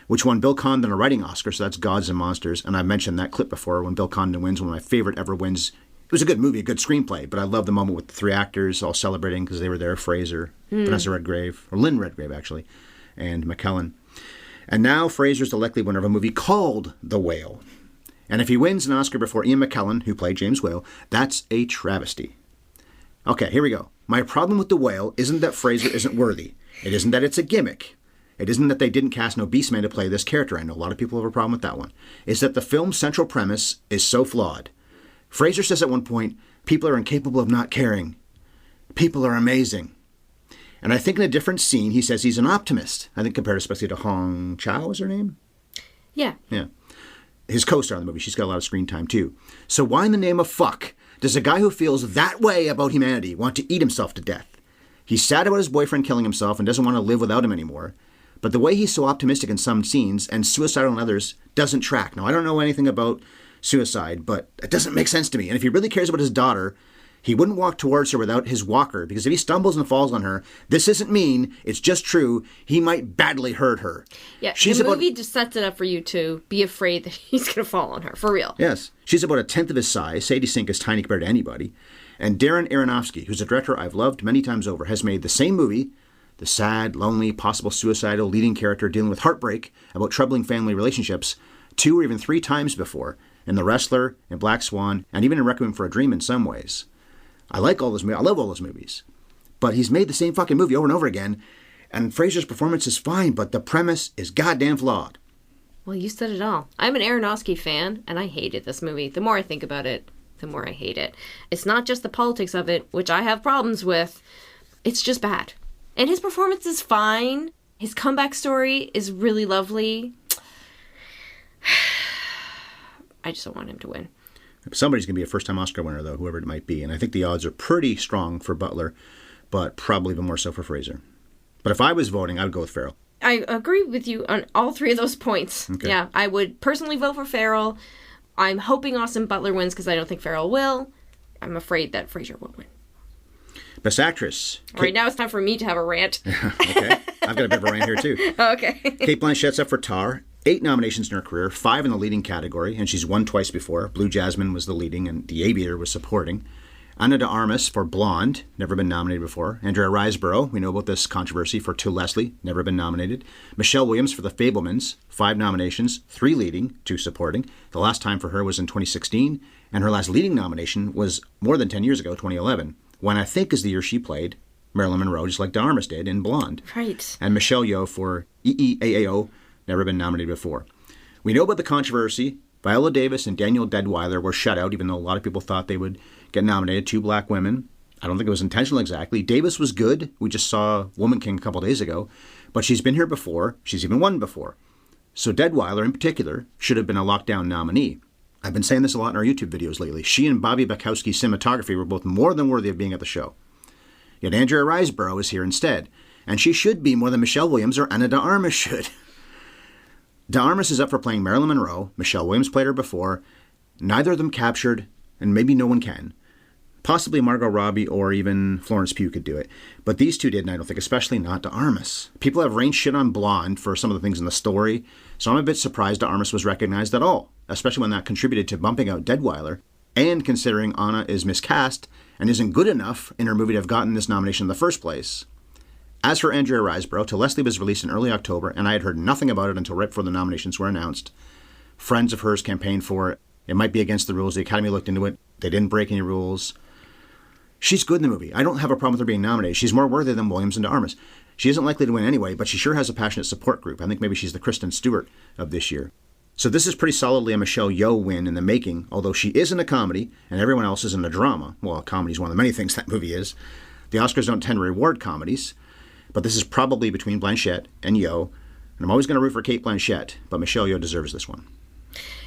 Which won Bill Condon a writing Oscar, so that's Gods and Monsters. And I've mentioned that clip before when Bill Condon wins, one of my favorite ever wins. It was a good movie, a good screenplay, but I love the moment with the 3 actors all celebrating because they were there, Fraser, Vanessa Redgrave, or Lynn Redgrave actually, and McKellen. And now Fraser's the likely winner of a movie called The Whale. And if he wins an Oscar before Ian McKellen, who played James Whale, that's a travesty. Okay, here we go. My problem with The Whale isn't that Fraser isn't worthy. It isn't that it's a gimmick. It isn't that they didn't cast an obese man to play this character. I know a lot of people have a problem with that one. It's that the film's central premise is so flawed. Fraser says at one point, people are incapable of not caring. People are amazing. And I think in a different scene, he says he's an optimist. I think compared especially to Hong Chow, is her name? Yeah. Yeah. His co-star in the movie. She's got a lot of screen time, too. So why in the name of fuck does a guy who feels that way about humanity want to eat himself to death? He's sad about his boyfriend killing himself and doesn't want to live without him anymore. But the way he's so optimistic in some scenes and suicidal in others doesn't track. Now, I don't know anything about suicide, but it doesn't make sense to me. And if he really cares about his daughter, he wouldn't walk towards her without his walker, because if he stumbles and falls on her, this isn't mean, it's just true, he might badly hurt her. Yeah, the movie just sets it up for you to be afraid that he's going to fall on her, for real. Yes. She's about a tenth of his size. Sadie Sink is tiny compared to anybody. And Darren Aronofsky, who's a director I've loved many times over, has made the same movie, the sad, lonely, possible suicidal leading character dealing with heartbreak about troubling family relationships 2 or even 3 times before, in The Wrestler, in Black Swan, and even in Requiem for a Dream in some ways. I like all those movies. I love all those movies. But he's made the same fucking movie over and over again, and Fraser's performance is fine, but the premise is goddamn flawed. Well, you said it all. I'm an Aronofsky fan, and I hated this movie. The more I think about it, the more I hate it. It's not just the politics of it, which I have problems with. It's just bad. And his performance is fine. His comeback story is really lovely. I just don't want him to win. Somebody's going to be a first-time Oscar winner, though, whoever it might be. And I think the odds are pretty strong for Butler, but probably even more so for Fraser. But if I was voting, I would go with Farrell. I agree with you on all 3 of those points. Okay. Yeah, I would personally vote for Farrell. I'm hoping Austin Butler wins because I don't think Farrell will. I'm afraid that Fraser will win. Best Actress. Right now it's time for me to have a rant. Okay. I've got a bit of a rant here, too. Okay. Cate Blanchett's up for Tar. 8 nominations in her career, 5 in the leading category, and she's won twice before. Blue Jasmine was the leading, and The Aviator was supporting. Ana de Armas for Blonde, never been nominated before. Andrea Riseborough, we know about this controversy, for To Leslie, never been nominated. Michelle Williams for The Fabelmans, 5 nominations, 3 leading, 2 supporting. The last time for her was in 2016, and her last leading nomination was more than 10 years ago, 2011, when I think is the year she played Marilyn Monroe, just like de Armas did in Blonde. Right. And Michelle Yeoh for EEAAO, never been nominated before. We know about the controversy. Viola Davis and Daniel Deadwyler were shut out, even though a lot of people thought they would get nominated. 2 black women. I don't think it was intentional exactly. Davis was good. We just saw Woman King a couple days ago. But she's been here before. She's even won before. So Deadwyler, in particular, should have been a lockdown nominee. I've been saying this a lot in our YouTube videos lately. She and Bobby Bukowski's cinematography were both more than worthy of being at the show. Yet Andrea Riseborough is here instead. And she should be more than Michelle Williams or Ana de Armas should. De Armas is up for playing Marilyn Monroe. Michelle Williams played her before. Neither of them captured, and maybe no one can. Possibly Margot Robbie or even Florence Pugh could do it. But these two didn't, I don't think, especially not De Armas. People have rained shit on Blonde for some of the things in the story, so I'm a bit surprised De Armas was recognized at all, especially when that contributed to bumping out Deadweiler, and considering Anna is miscast and isn't good enough in her movie to have gotten this nomination in the first place. As for Andrea Riseborough, To Leslie was released in early October, and I had heard nothing about it until right before the nominations were announced. Friends of hers campaigned for it. It might be against the rules. The Academy looked into it. They didn't break any rules. She's good in the movie. I don't have a problem with her being nominated. She's more worthy than Williams and De Armas. She isn't likely to win anyway, but she sure has a passionate support group. I think maybe she's the Kristen Stewart of this year. So this is pretty solidly a Michelle Yeoh win in the making, although she is in a comedy and everyone else is in a drama. Well, a comedy is one of the many things that movie is. The Oscars don't tend to reward comedies, but this is probably between Blanchett and Yeoh. And I'm always going to root for Cate Blanchett, but Michelle Yeoh deserves this one.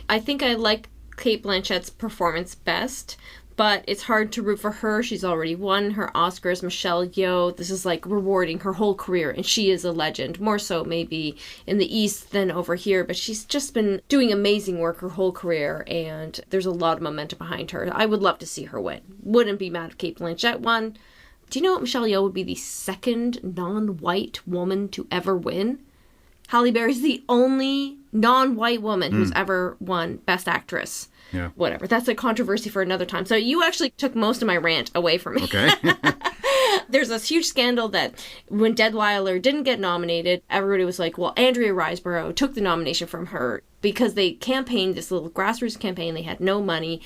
I think I like Cate Blanchett's performance best, but it's hard to root for her. She's already won her Oscars. Michelle Yeoh, this is like rewarding her whole career, and she is a legend, more so maybe in the East than over here, but she's just been doing amazing work her whole career, and there's a lot of momentum behind her. I would love to see her win. Wouldn't be mad if Cate Blanchett won. Do you know what? Michelle Yeoh would be the second non-white woman to ever win. Halle Berry's the only non-white woman who's ever won Best Actress. Yeah. Whatever. That's a controversy for another time. So you actually took most of my rant away from me. Okay. There's this huge scandal that when Deadweiler didn't get nominated, everybody was like, well, Andrea Riseborough took the nomination from her because they campaigned this little grassroots campaign. They had no money.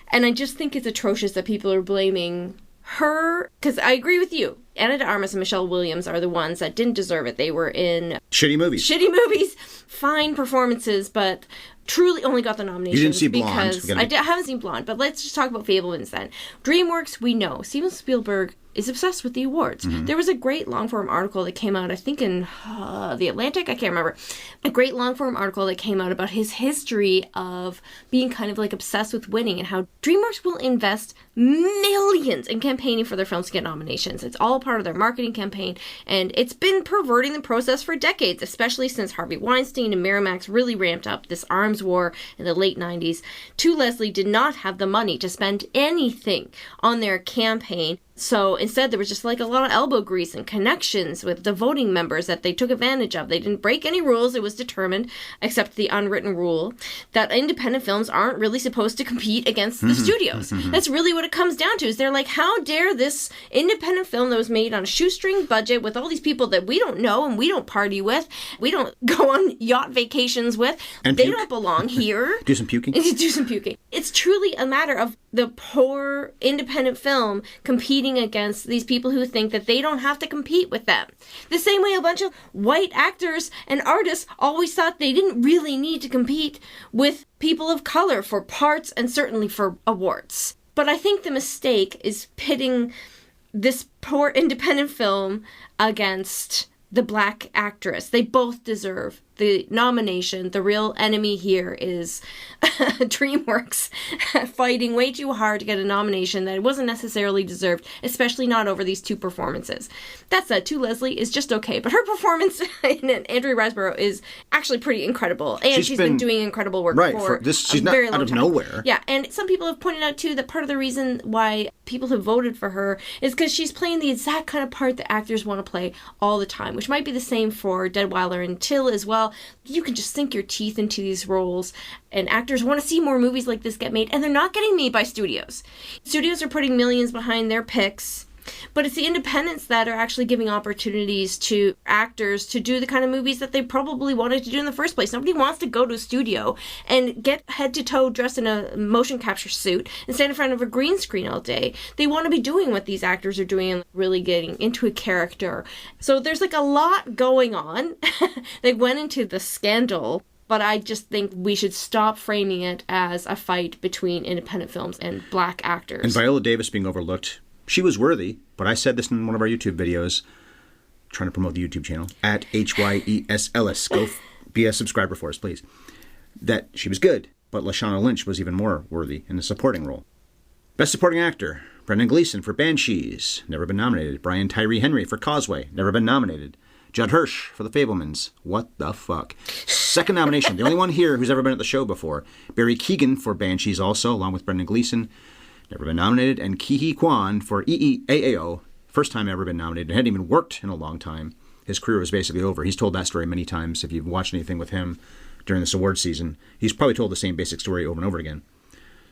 And I just think it's atrocious that people are blaming her, because I agree with you. Ana de Armas and Michelle Williams are the ones that didn't deserve it. They were in Shitty movies, fine performances, but truly only got the nomination. You didn't see Blonde. Because I haven't seen Blonde, but let's just talk about Fabelmans then. DreamWorks, we know. Steven Spielberg is obsessed with the awards. There was a great long-form article that came out, I think in The Atlantic, I can't remember. A great long-form article that came out about his history of being kind of like obsessed with winning and how DreamWorks will invest millions in campaigning for their films to get nominations. It's all part of their marketing campaign, and it's been perverting the process for decades, especially since Harvey Weinstein and Miramax really ramped up this arms war in the late 90s. To Leslie did not have the money to spend anything on their campaign. So instead, there was just like a lot of elbow grease and connections with the voting members that they took advantage of. They didn't break any rules. It was determined, except the unwritten rule, that independent films aren't really supposed to compete against the studios. That's really what it comes down to. Is they're like, how dare this independent film that was made on a shoestring budget with all these people that we don't know and we don't party with, we don't go on yacht vacations with, and they puke. don't belong here. Do some puking. Do some puking. It's truly a matter of the poor independent film competing against these people who think that they don't have to compete with them. The same way a bunch of white actors and artists always thought they didn't really need to compete with people of color for parts and certainly for awards. But I think the mistake is pitting this poor independent film against the black actress. They both deserve the nomination. The real enemy here is DreamWorks fighting way too hard to get a nomination that it wasn't necessarily deserved, especially not over these two performances. That said, To Leslie is just okay, but her performance in Andrea Riseborough is actually pretty incredible, and she's been doing incredible work for this. She's a not very out long of time. nowhere. Yeah, and some people have pointed out too that part of the reason why people have voted for her is because she's playing the exact kind of part that actors want to play all the time, which might be the same for Deadweiler and Till as well. You can just sink your teeth into these roles, and actors want to see more movies like this get made, and they're not getting made by studios. Studios are putting millions behind their picks, but it's the independents that are actually giving opportunities to actors to do the kind of movies that they probably wanted to do in the first place. Nobody wants to go to a studio and get head to toe dressed in a motion capture suit and stand in front of a green screen all day. They want to be doing what these actors are doing and really getting into a character. So there's like a lot going on. They went into the scandal, but I just think we should stop framing it as a fight between independent films and black actors. And Viola Davis being overlooked. She was worthy, but I said this in one of our YouTube videos, trying to promote the YouTube channel, at HYESLS. Go be a subscriber for us, please. That she was good, but Lashana Lynch was even more worthy in the supporting role. Best Supporting Actor, Brendan Gleeson for Banshees, never been nominated. Brian Tyree Henry for Causeway, never been nominated. Judd Hirsch for The Fablemans. What the fuck? Second nomination, the only one here who's ever been at the show before. Barry Keoghan for Banshees also, along with Brendan Gleeson, never been nominated. And Ke Kwan for EEAAO, first time ever been nominated. Hadn't even worked in a long time. His career was basically over. He's told that story many times. If you've watched anything with him during this award season, he's probably told the same basic story over and over again.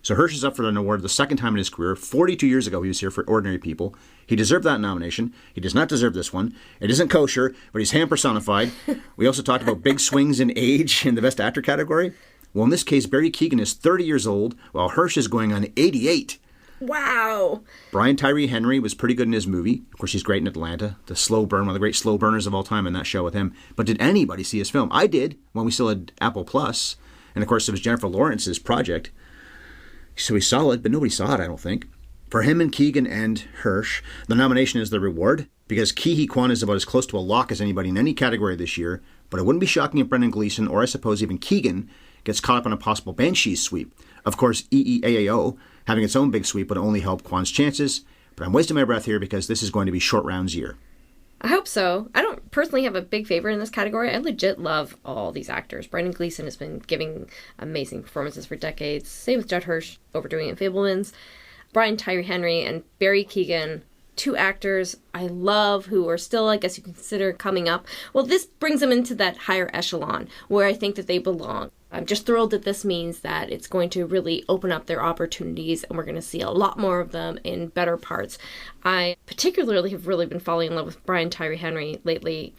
So Hirsch is up for an award the second time in his career. 42 years ago, he was here for Ordinary People. He deserved that nomination. He does not deserve this one. It isn't kosher, but he's ham personified. We also talked about big swings in age in the Best Actor category. Well, in this case, Barry Keoghan is 30 years old, while Hirsch is going on 88. Wow. Brian Tyree Henry was pretty good in his movie. Of course, he's great in Atlanta. The Slow Burn, one of the great slow burners of all time in that show with him. But did anybody see his film? I did, when we still had Apple Plus. And of course, it was Jennifer Lawrence's project. So he saw it, but nobody saw it, I don't think. For him and Keoghan and Hirsch, the nomination is the reward, because Ke Kwan is about as close to a lock as anybody in any category this year, but it wouldn't be shocking if Brendan Gleeson, or I suppose even Keoghan, gets caught up on a possible Banshees sweep. Of course, EEAAO, having its own big sweep, would only help Kwan's chances, but I'm wasting my breath here because this is going to be short rounds year. I hope so. I don't personally have a big favorite in this category. I legit love all these actors. Brendan Gleeson has been giving amazing performances for decades. Same with Judd Hirsch, overdoing it in Fablemans. Brian Tyree Henry and Barry Keoghan, two actors I love who are still, I guess you consider, coming up. Well, this brings them into that higher echelon where I think that they belong. I'm just thrilled that this means that it's going to really open up their opportunities and we're going to see a lot more of them in better parts. I particularly have really been falling in love with Brian Tyree Henry lately.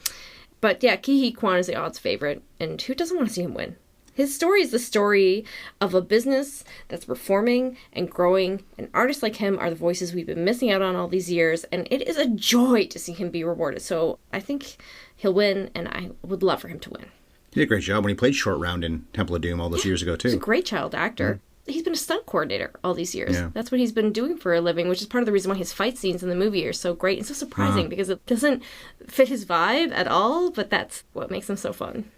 But yeah, Ke Kwan is the odds favorite, and who doesn't want to see him win? His story is the story of a business that's performing and growing, and artists like him are the voices we've been missing out on all these years, and it is a joy to see him be rewarded. So I think he'll win, and I would love for him to win. He did a great job when he played Short Round in Temple of Doom all those years ago, too. He's a great child actor. Yeah. He's been a stunt coordinator all these years. Yeah. That's what he's been doing for a living, which is part of the reason why his fight scenes in the movie are so great and so surprising, because it doesn't fit his vibe at all, but that's what makes them so fun.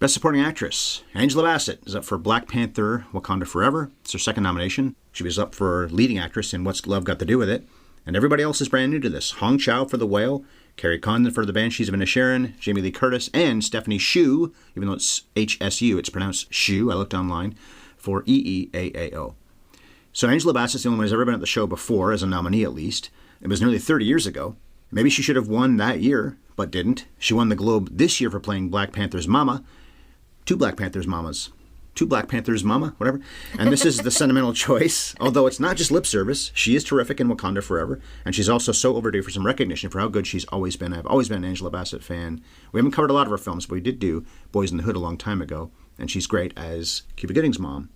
Best Supporting Actress. Angela Bassett is up for Black Panther, Wakanda Forever. It's her second nomination. She was up for Leading Actress in What's Love Got to Do with It. And everybody else is brand new to this. Hong Chow for The Whale, Carrie Condon for The Banshees of Inisherin, Jamie Lee Curtis, and Stephanie Hsu, even though it's HSU, it's pronounced Shu, I looked online, for EEAAO. So Angela Bassett's the only one who's ever been at the show before, as a nominee at least. It was nearly 30 years ago. Maybe she should have won that year, but didn't. She won the Globe this year for playing Black Panther's mama. Two Black Panther's mamas. Two Black Panther's mama, whatever. And this is the sentimental choice. Although it's not just lip service, she is terrific in Wakanda Forever, and she's also so overdue for some recognition for how good she's always been. I've always been an Angela Bassett fan. We haven't covered a lot of her films, but we did do Boys in the Hood a long time ago, and she's great as Cuba Gooding's mom.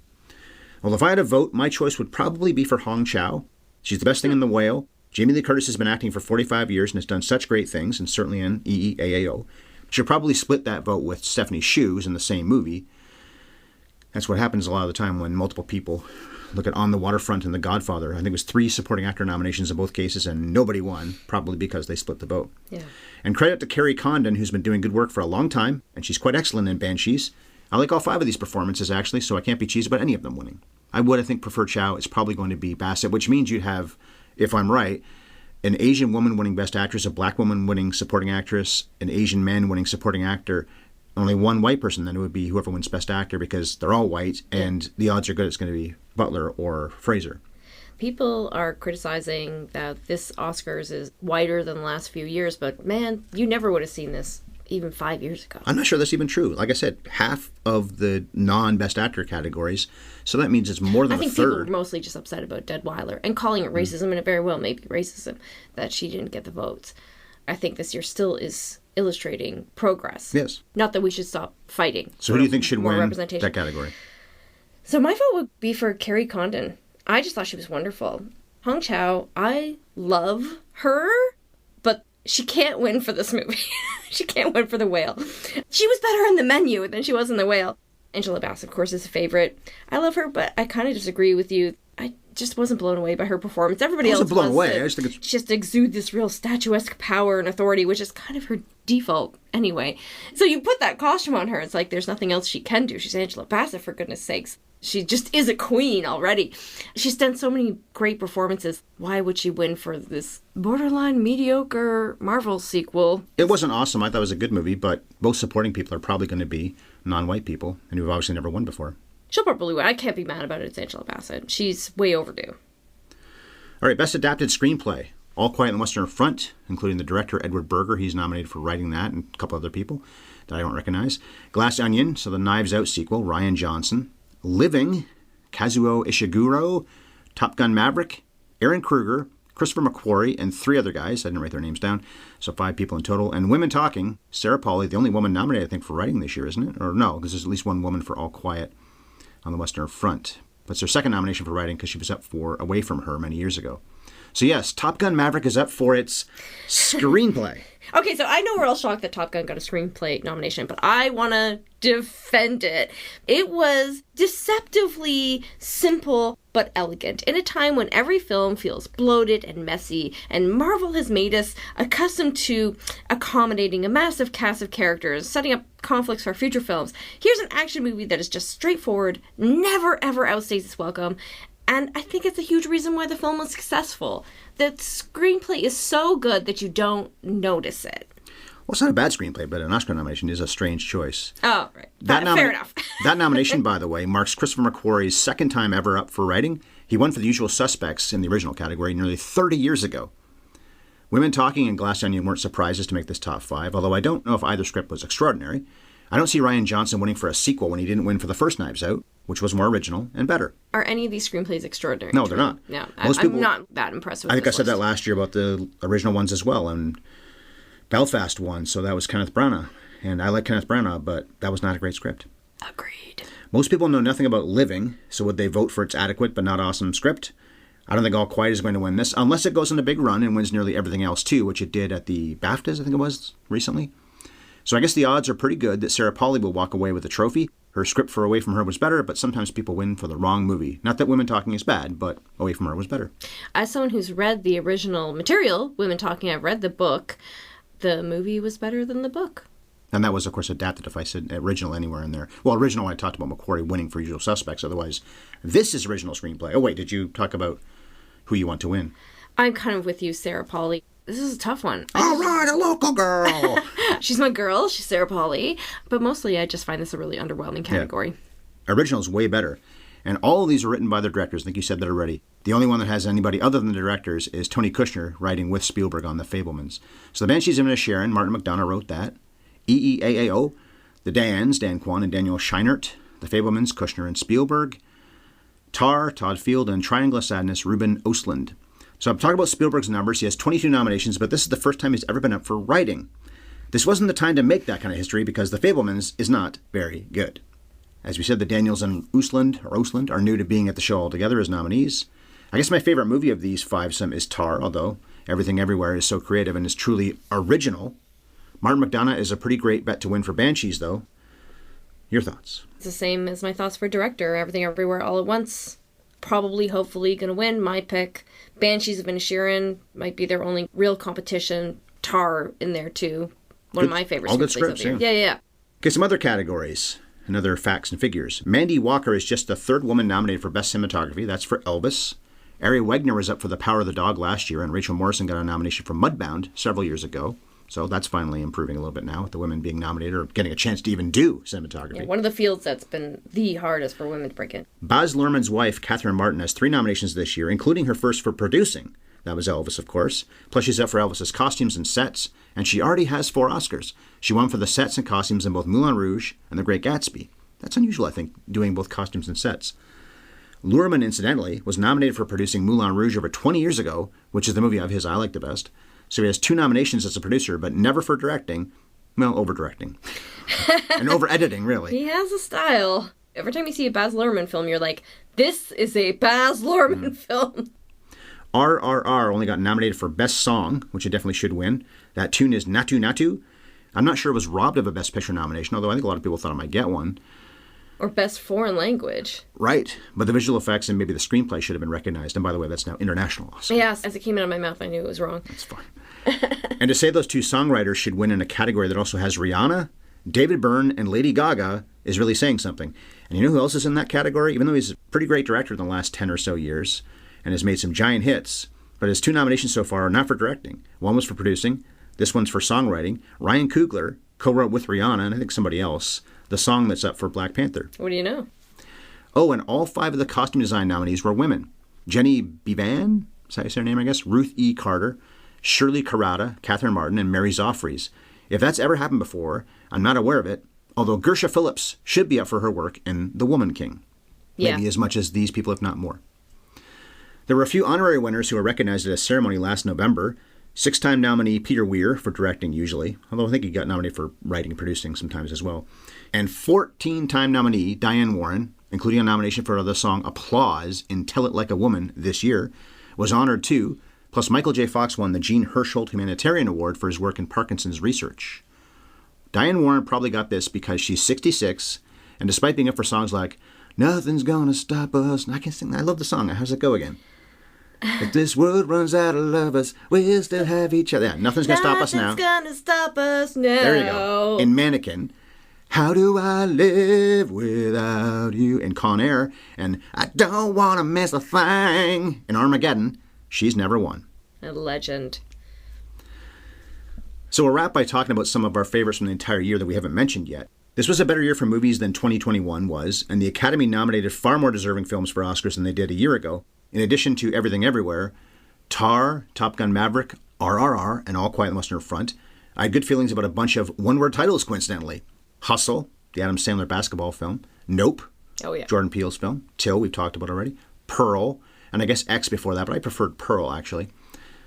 Well, if I had a vote, my choice would probably be for Hong Chow. She's the best thing in The Whale. Jamie Lee Curtis has been acting for 45 years and has done such great things, and certainly in EEAAO. She'll probably split that vote with Stephanie Hsu, who's in the same movie. That's what happens a lot of the time when multiple people look at On the Waterfront and The Godfather. I think it was 3 supporting actor nominations in both cases, and nobody won, probably because they split the vote. Yeah. And credit to Carrie Condon, who's been doing good work for a long time, and she's quite excellent in Banshees. I like all 5 of these performances, actually, so I can't be cheesy about any of them winning. I think, prefer Chow. It's probably going to be Bassett, which means you'd have, if I'm right, an Asian woman winning Best Actress, a black woman winning Supporting Actress, an Asian man winning Supporting Actor, only one white person, then it would be whoever wins Best Actor, because they're all white, and the odds are good it's going to be Butler or Fraser. People are criticizing that this Oscars is whiter than the last few years, but man, you never would have seen this even 5 years ago. I'm not sure that's even true. Like I said, half of the non-Best Actor categories, so that means it's more than a third. I think people were mostly just upset about Dead Weiler and calling it racism, and it very well may be racism that she didn't get the votes. I think this year still is illustrating progress. Yes. Not that we should stop fighting. So who do you think should win representation. that category? So my vote would be for Carrie Condon. I just thought she was wonderful. Hong Chow, I love her, but she can't win for this movie. She can't win for The Whale. She was better in The Menu than she was in The Whale. Angela Bassett, of course, is a favorite. I love her, but I kind of disagree with you. I just wasn't blown away by her performance. Everybody else was. Blown away. I just think it's... She just exudes this real statuesque power and authority, which is kind of her default anyway. So you put that costume on her, it's like there's nothing else she can do. She's Angela Bassett, for goodness sakes. She just is a queen already. She's done so many great performances. Why would she win for this borderline mediocre Marvel sequel? It wasn't awesome. I thought it was a good movie, but both supporting people are probably going to be non-white people, and who've obviously never won before. She'll probably win. I can't be mad about it. It's Angela Bassett. She's way overdue. All right, Best Adapted Screenplay. All Quiet on the Western Front, including the director Edward Berger. He's nominated for writing that, and a couple other people that I don't recognize. Glass Onion, so the Knives Out sequel, Ryan Johnson. Living, Kazuo Ishiguro. Top Gun Maverick, Aaron Kruger, Christopher McQuarrie, and 3 other guys. I didn't write their names down. So 5 people in total. And Women Talking, Sarah Polley, the only woman nominated, I think, for writing this year, isn't it? Or no, because there's at least one woman for All Quiet on the Western Front. But it's her second nomination for writing because she was up for Away From Her many years ago. So yes, Top Gun Maverick is up for its screenplay. Okay, so I know we're all shocked that Top Gun got a screenplay nomination, but I want to defend it. It was deceptively simple but elegant in a time when every film feels bloated and messy, and Marvel has made us accustomed to accommodating a massive cast of characters, setting up conflicts for future films. Here's an action movie that is just straightforward, never ever outstays its welcome, and I think it's a huge reason why the film was successful. The screenplay is so good that you don't notice it. Well, it's not a bad screenplay, but an Oscar nomination is a strange choice. Oh, right. Fair enough. That nomination, by the way, marks Christopher McQuarrie's second time ever up for writing. He won for The Usual Suspects in the original category nearly 30 years ago. Women Talking and Glass Onion weren't surprises to make this top 5, although I don't know if either script was extraordinary. I don't see Ryan Johnson winning for a sequel when he didn't win for the first Knives Out, which was more original and better. Are any of these screenplays extraordinary? No, they're not. No, I'm not that impressed with I think I said list. that last year about the original ones as well, and Belfast won, so that was Kenneth Branagh. And I like Kenneth Branagh, but that was not a great script. Agreed. Most people know nothing about Living, so would they vote for its adequate but not awesome script? I don't think All Quiet is going to win this, unless it goes on a big run and wins nearly everything else too, which it did at the BAFTAs, I think it was, recently. So I guess the odds are pretty good that Sarah Polley will walk away with a trophy. Her script for Away From Her was better, but sometimes people win for the wrong movie. Not that Women Talking is bad, but Away From Her was better. As someone who's read the original material, Women Talking, I've read the book, the movie was better than the book. And that was, of course, adapted if I said original anywhere in there. Well, original, I talked about McQuarrie winning for Usual Suspects. Otherwise, this is original screenplay. Oh, wait, did you talk about who you want to win? I'm kind of with you, Sarah Polley. This is a tough one. All right, a local girl. She's my girl. She's Sarah Polley. But mostly I just find this a really underwhelming category. Yeah. Original's way better. And all of these are written by their directors. I think you said that already. The only one that has anybody other than the directors is Tony Kushner writing with Spielberg on The Fabelmans. So The Banshees of Inisherin, Martin McDonough wrote that. EEAAO, The Dans, Dan Kwan and Daniel Scheinert. The Fabelmans, Kushner and Spielberg. Tar, Todd Field, and Triangle of Sadness, Ruben Östlund. So I'm talking about Spielberg's numbers. He has 22 nominations, but this is the first time he's ever been up for writing. This wasn't the time to make that kind of history because The Fabelmans is not very good. As we said, the Daniels and Östlund are new to being at the show altogether as nominees. I guess my favorite movie of these 5 is Tar, although Everything Everywhere is so creative and is truly original. Martin McDonough is a pretty great bet to win for Banshees, though. Your thoughts? It's the same as my thoughts for director. Everything Everywhere All at Once. Probably, hopefully, going to win. My pick. Banshees of Inisherin might be their only real competition. Tar in there, too. One of my favorite all good scripts, yeah. Yeah. Okay, some other categories and other facts and figures. Mandy Walker is just the 3rd woman nominated for Best Cinematography. That's for Elvis. Ari Wegner was up for The Power of the Dog last year, and Rachel Morrison got a nomination for Mudbound several years ago. So that's finally improving a little bit now with the women being nominated or getting a chance to even do cinematography. Yeah, one of the fields that's been the hardest for women to break in. Baz Luhrmann's wife, Catherine Martin, has 3 nominations this year, including her first for producing. That was Elvis, of course. Plus, she's up for Elvis's costumes and sets, and she already has 4 Oscars. She won for the sets and costumes in both Moulin Rouge and The Great Gatsby. That's unusual, I think, doing both costumes and sets. Luhrmann, incidentally, was nominated for producing Moulin Rouge over 20 years ago, which is the movie of his I like the best. So he has 2 nominations as a producer, but never for directing. Well, over-directing. And over-editing, really. He has a style. Every time you see a Baz Luhrmann film, you're like, this is a Baz Luhrmann film. RRR only got nominated for Best Song, which it definitely should win. That tune is Natu Natu. I'm not sure it was robbed of a Best Picture nomination, although I think a lot of people thought it might get one. Or Best Foreign Language. Right. But the visual effects and maybe the screenplay should have been recognized. And by the way, that's now international Oscar. Yes, as it came out of my mouth, I knew it was wrong. That's fine. And to say those 2 songwriters should win in a category that also has Rihanna, David Byrne, and Lady Gaga is really saying something. And you know who else is in that category? Even though he's a pretty great director in the last 10 or so years and has made some giant hits, but his 2 nominations so far are not for directing. One was for producing. This one's for songwriting. Ryan Coogler co-wrote with Rihanna, and I think somebody else, the song that's up for Black Panther. What do you know? Oh, and all 5 of the costume design nominees were women. Jenny Bevan, is that how you say her name, I guess? Ruth E. Carter, Shirley Carrata, Catherine Martin, and Mary Zoffreys. If that's ever happened before, I'm not aware of it, although Gersha Phillips should be up for her work in The Woman King. Yeah. Maybe as much as these people, if not more. There were a few honorary winners who were recognized at a ceremony last November. 6-time nominee Peter Weir for directing usually, although I think he got nominated for writing and producing sometimes as well. And 14-time nominee Diane Warren, including a nomination for the song Applause in Tell It Like a Woman this year, was honored too. Plus Michael J. Fox won the Gene Hirschholt Humanitarian Award for his work in Parkinson's research. Diane Warren probably got this because she's 66, and despite being up for songs like Nothing's Gonna Stop Us, and I can sing that. I love the song. How's it go again? If this world runs out of lovers, we'll still have each other. Yeah, nothing's gonna stop us now. Nothing's gonna stop us now. There you go. In Mannequin, How Do I Live Without You? In Con Air, and I Don't Want to Miss a Thing. In Armageddon, she's never won. A legend. So we'll wrap by talking about some of our favorites from the entire year that we haven't mentioned yet. This was a better year for movies than 2021 was, and the Academy nominated far more deserving films for Oscars than they did a year ago. In addition to Everything Everywhere, Tar, Top Gun Maverick, RRR, and All Quiet on the Western Front, I had good feelings about a bunch of one-word titles, coincidentally. Hustle, the Adam Sandler basketball film. Nope, Oh, yeah. Jordan Peele's film. Till, we've talked about already. Pearl, and I guess X before that, but I preferred Pearl, actually.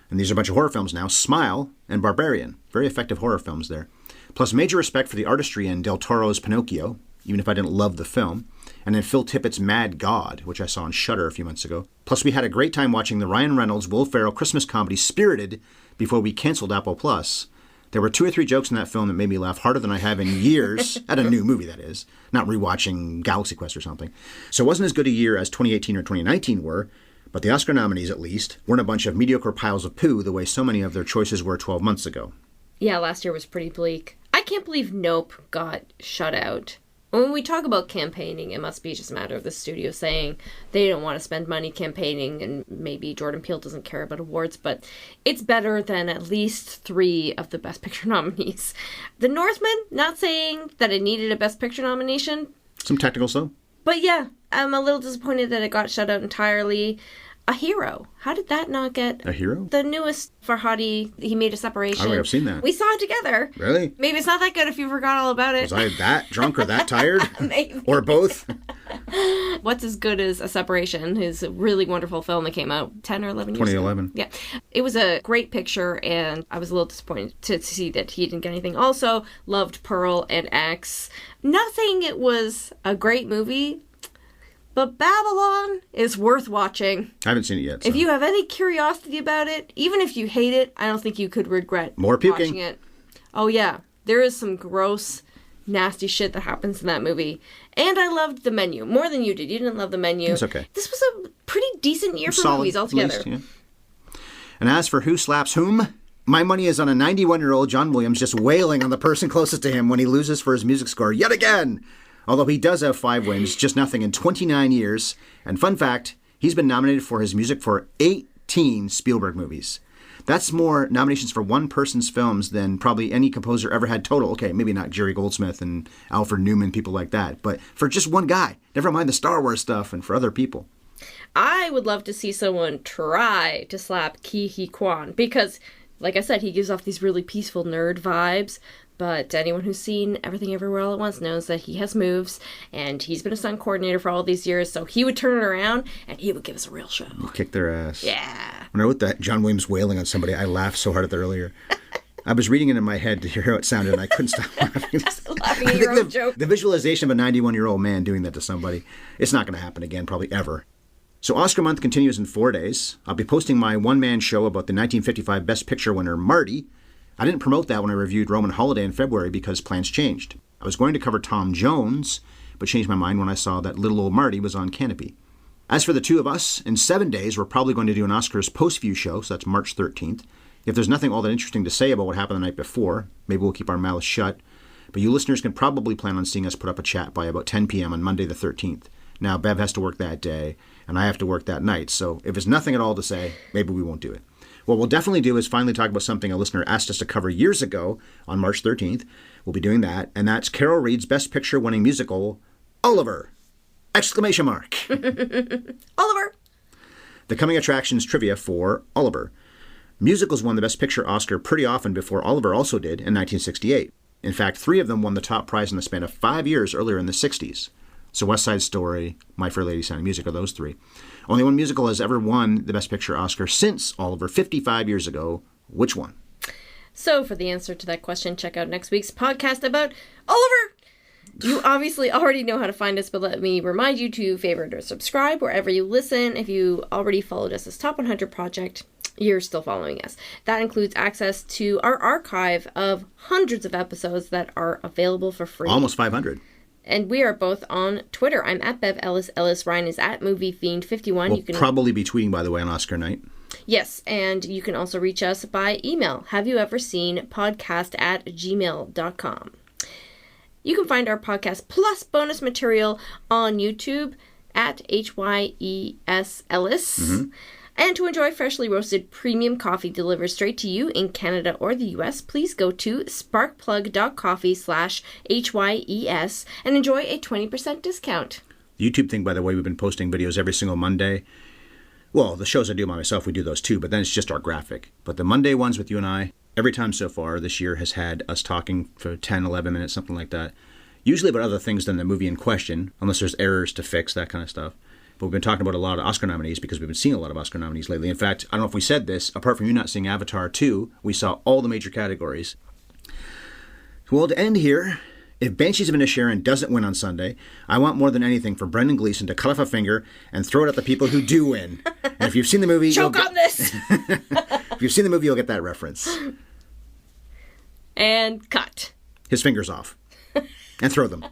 And these are a bunch of horror films now. Smile and Barbarian. Very effective horror films there. Plus major respect for the artistry in Del Toro's Pinocchio, even if I didn't love the film. And then Phil Tippett's Mad God, which I saw on Shudder a few months ago. Plus we had a great time watching the Ryan Reynolds, Will Ferrell Christmas comedy Spirited before we canceled Apple Plus. There were 2 or 3 jokes in that film that made me laugh harder than I have in years, at a new movie that is, not rewatching Galaxy Quest or something. So it wasn't as good a year as 2018 or 2019 were, but the Oscar nominees at least weren't a bunch of mediocre piles of poo the way so many of their choices were 12 months ago. Yeah, last year was pretty bleak. I can't believe Nope got shut out. When we talk about campaigning, it must be just a matter of the studio saying they don't want to spend money campaigning, and maybe Jordan Peele doesn't care about awards, but it's better than at least 3 of the Best Picture nominees. The Northman, not saying that it needed a Best Picture nomination. Some technicals, though. But yeah, I'm a little disappointed that it got shut out entirely. A Hero. How did that not get... A Hero? The newest Farhadi, he made a separation. I don't think I've seen that. We saw it together. Really? Maybe it's not that good if you forgot all about it. Was I that drunk or that tired? Maybe. Or both? What's as good as A Separation? His really wonderful film that came out 10 or 11 years 2011. ago. Yeah. It was a great picture, and I was a little disappointed to see that he didn't get anything. Also, loved Pearl and X. Not saying it was a great movie, but Babylon is worth watching. I haven't seen it yet. So. If you have any curiosity about it, even if you hate it, I don't think you could regret More puking. watching it. Oh, yeah. There is some gross, nasty shit that happens in that movie. And I loved The Menu. More than you did. You didn't love The Menu. It's okay. This was a pretty decent year for Solid, movies altogether. at least, yeah. And as for Who Slaps Whom, my money is on a 91-year-old John Williams just wailing on the person closest to him when he loses for his music score yet again. Although he does have 5 wins, just nothing in 29 years. And fun fact, he's been nominated for his music for 18 Spielberg movies. That's more nominations for one person's films than probably any composer ever had total. Okay, maybe not Jerry Goldsmith and Alfred Newman, people like that. But for just one guy, never mind the Star Wars stuff and for other people. I would love to see someone try to slap Ke Huy Quan because, like I said, he gives off these really peaceful nerd vibes. But anyone who's seen Everything Everywhere All at Once knows that he has moves, and he's been a stunt coordinator for all these years, so he would turn it around, and he would give us a real show. Kick their ass. Yeah. When I wrote that John Williams wailing on somebody, I laughed so hard at that earlier. I was reading it in my head to hear how it sounded, and I couldn't stop laughing. Laughing at your own joke. The visualization of a 91-year-old man doing that to somebody, it's not going to happen again, probably ever. So Oscar month continues in 4 days. I'll be posting my one-man show about the 1955 Best Picture winner, Marty. I didn't promote that when I reviewed Roman Holiday in February because plans changed. I was going to cover Tom Jones, but changed my mind when I saw that Little Old Marty was on Canopy. As for the two of us, in 7 days, we're probably going to do an Oscars post-view show, so that's March 13th. If there's nothing all that interesting to say about what happened the night before, maybe we'll keep our mouths shut. but you listeners can probably plan on seeing us put up a chat by about 10 p.m. on Monday the 13th. Now, Bev has to work that day, and I have to work that night, so if there's nothing at all to say, maybe we won't do it. What we'll definitely do is finally talk about something a listener asked us to cover years ago on March 13th. We'll be doing that, and that's Carol Reed's Best Picture winning musical, Oliver! Exclamation mark! Oliver! The coming attractions trivia for Oliver. Musicals won the Best Picture Oscar pretty often before Oliver also did in 1968. In fact, 3 of them won the top prize in the span of 5 years earlier in the 60s. So West Side Story, My Fair Lady, Sound of Music are those 3. Only one musical has ever won the Best Picture Oscar since Oliver 55 years ago. Which one? So for the answer to that question, check out next week's podcast about Oliver! You obviously already know how to find us, but let me remind you to favorite or subscribe wherever you listen. If you already followed us as Top 100 Project, you're still following us. That includes access to our archive of hundreds of episodes that are available for free. Almost 500. And we are both on Twitter. I'm at Bev Ellis. Ryan is at MovieFiend51. We'll probably be tweeting, by the way, on Oscar night. Yes, and you can also reach us by email. Have you ever seen podcast@gmail.com. You can find our podcast plus bonus material on YouTube at HYES Ellis. Mm-hmm. And to enjoy freshly roasted premium coffee delivered straight to you in Canada or the US, please go to sparkplug.coffee/HYES and enjoy a 20% discount. The YouTube thing, by the way, we've been posting videos every single Monday. Well, the shows I do by myself, we do those too, but then it's just our graphic. But the Monday ones with you and I, every time so far this year has had us talking for 10, 11 minutes, something like that. Usually about other things than the movie in question, unless there's errors to fix, that kind of stuff. But we've been talking about a lot of Oscar nominees because we've been seeing a lot of Oscar nominees lately. In fact, I don't know if we said this, apart from you not seeing Avatar 2, we saw all the major categories. Well, to end here, if Banshees of Inisherin doesn't win on Sunday, I want more than anything for Brendan Gleeson to cut off a finger and throw it at the people who do win. And if you've seen the movie... Choke on this! If you've seen the movie, you'll get that reference. And cut. His fingers off. And throw them.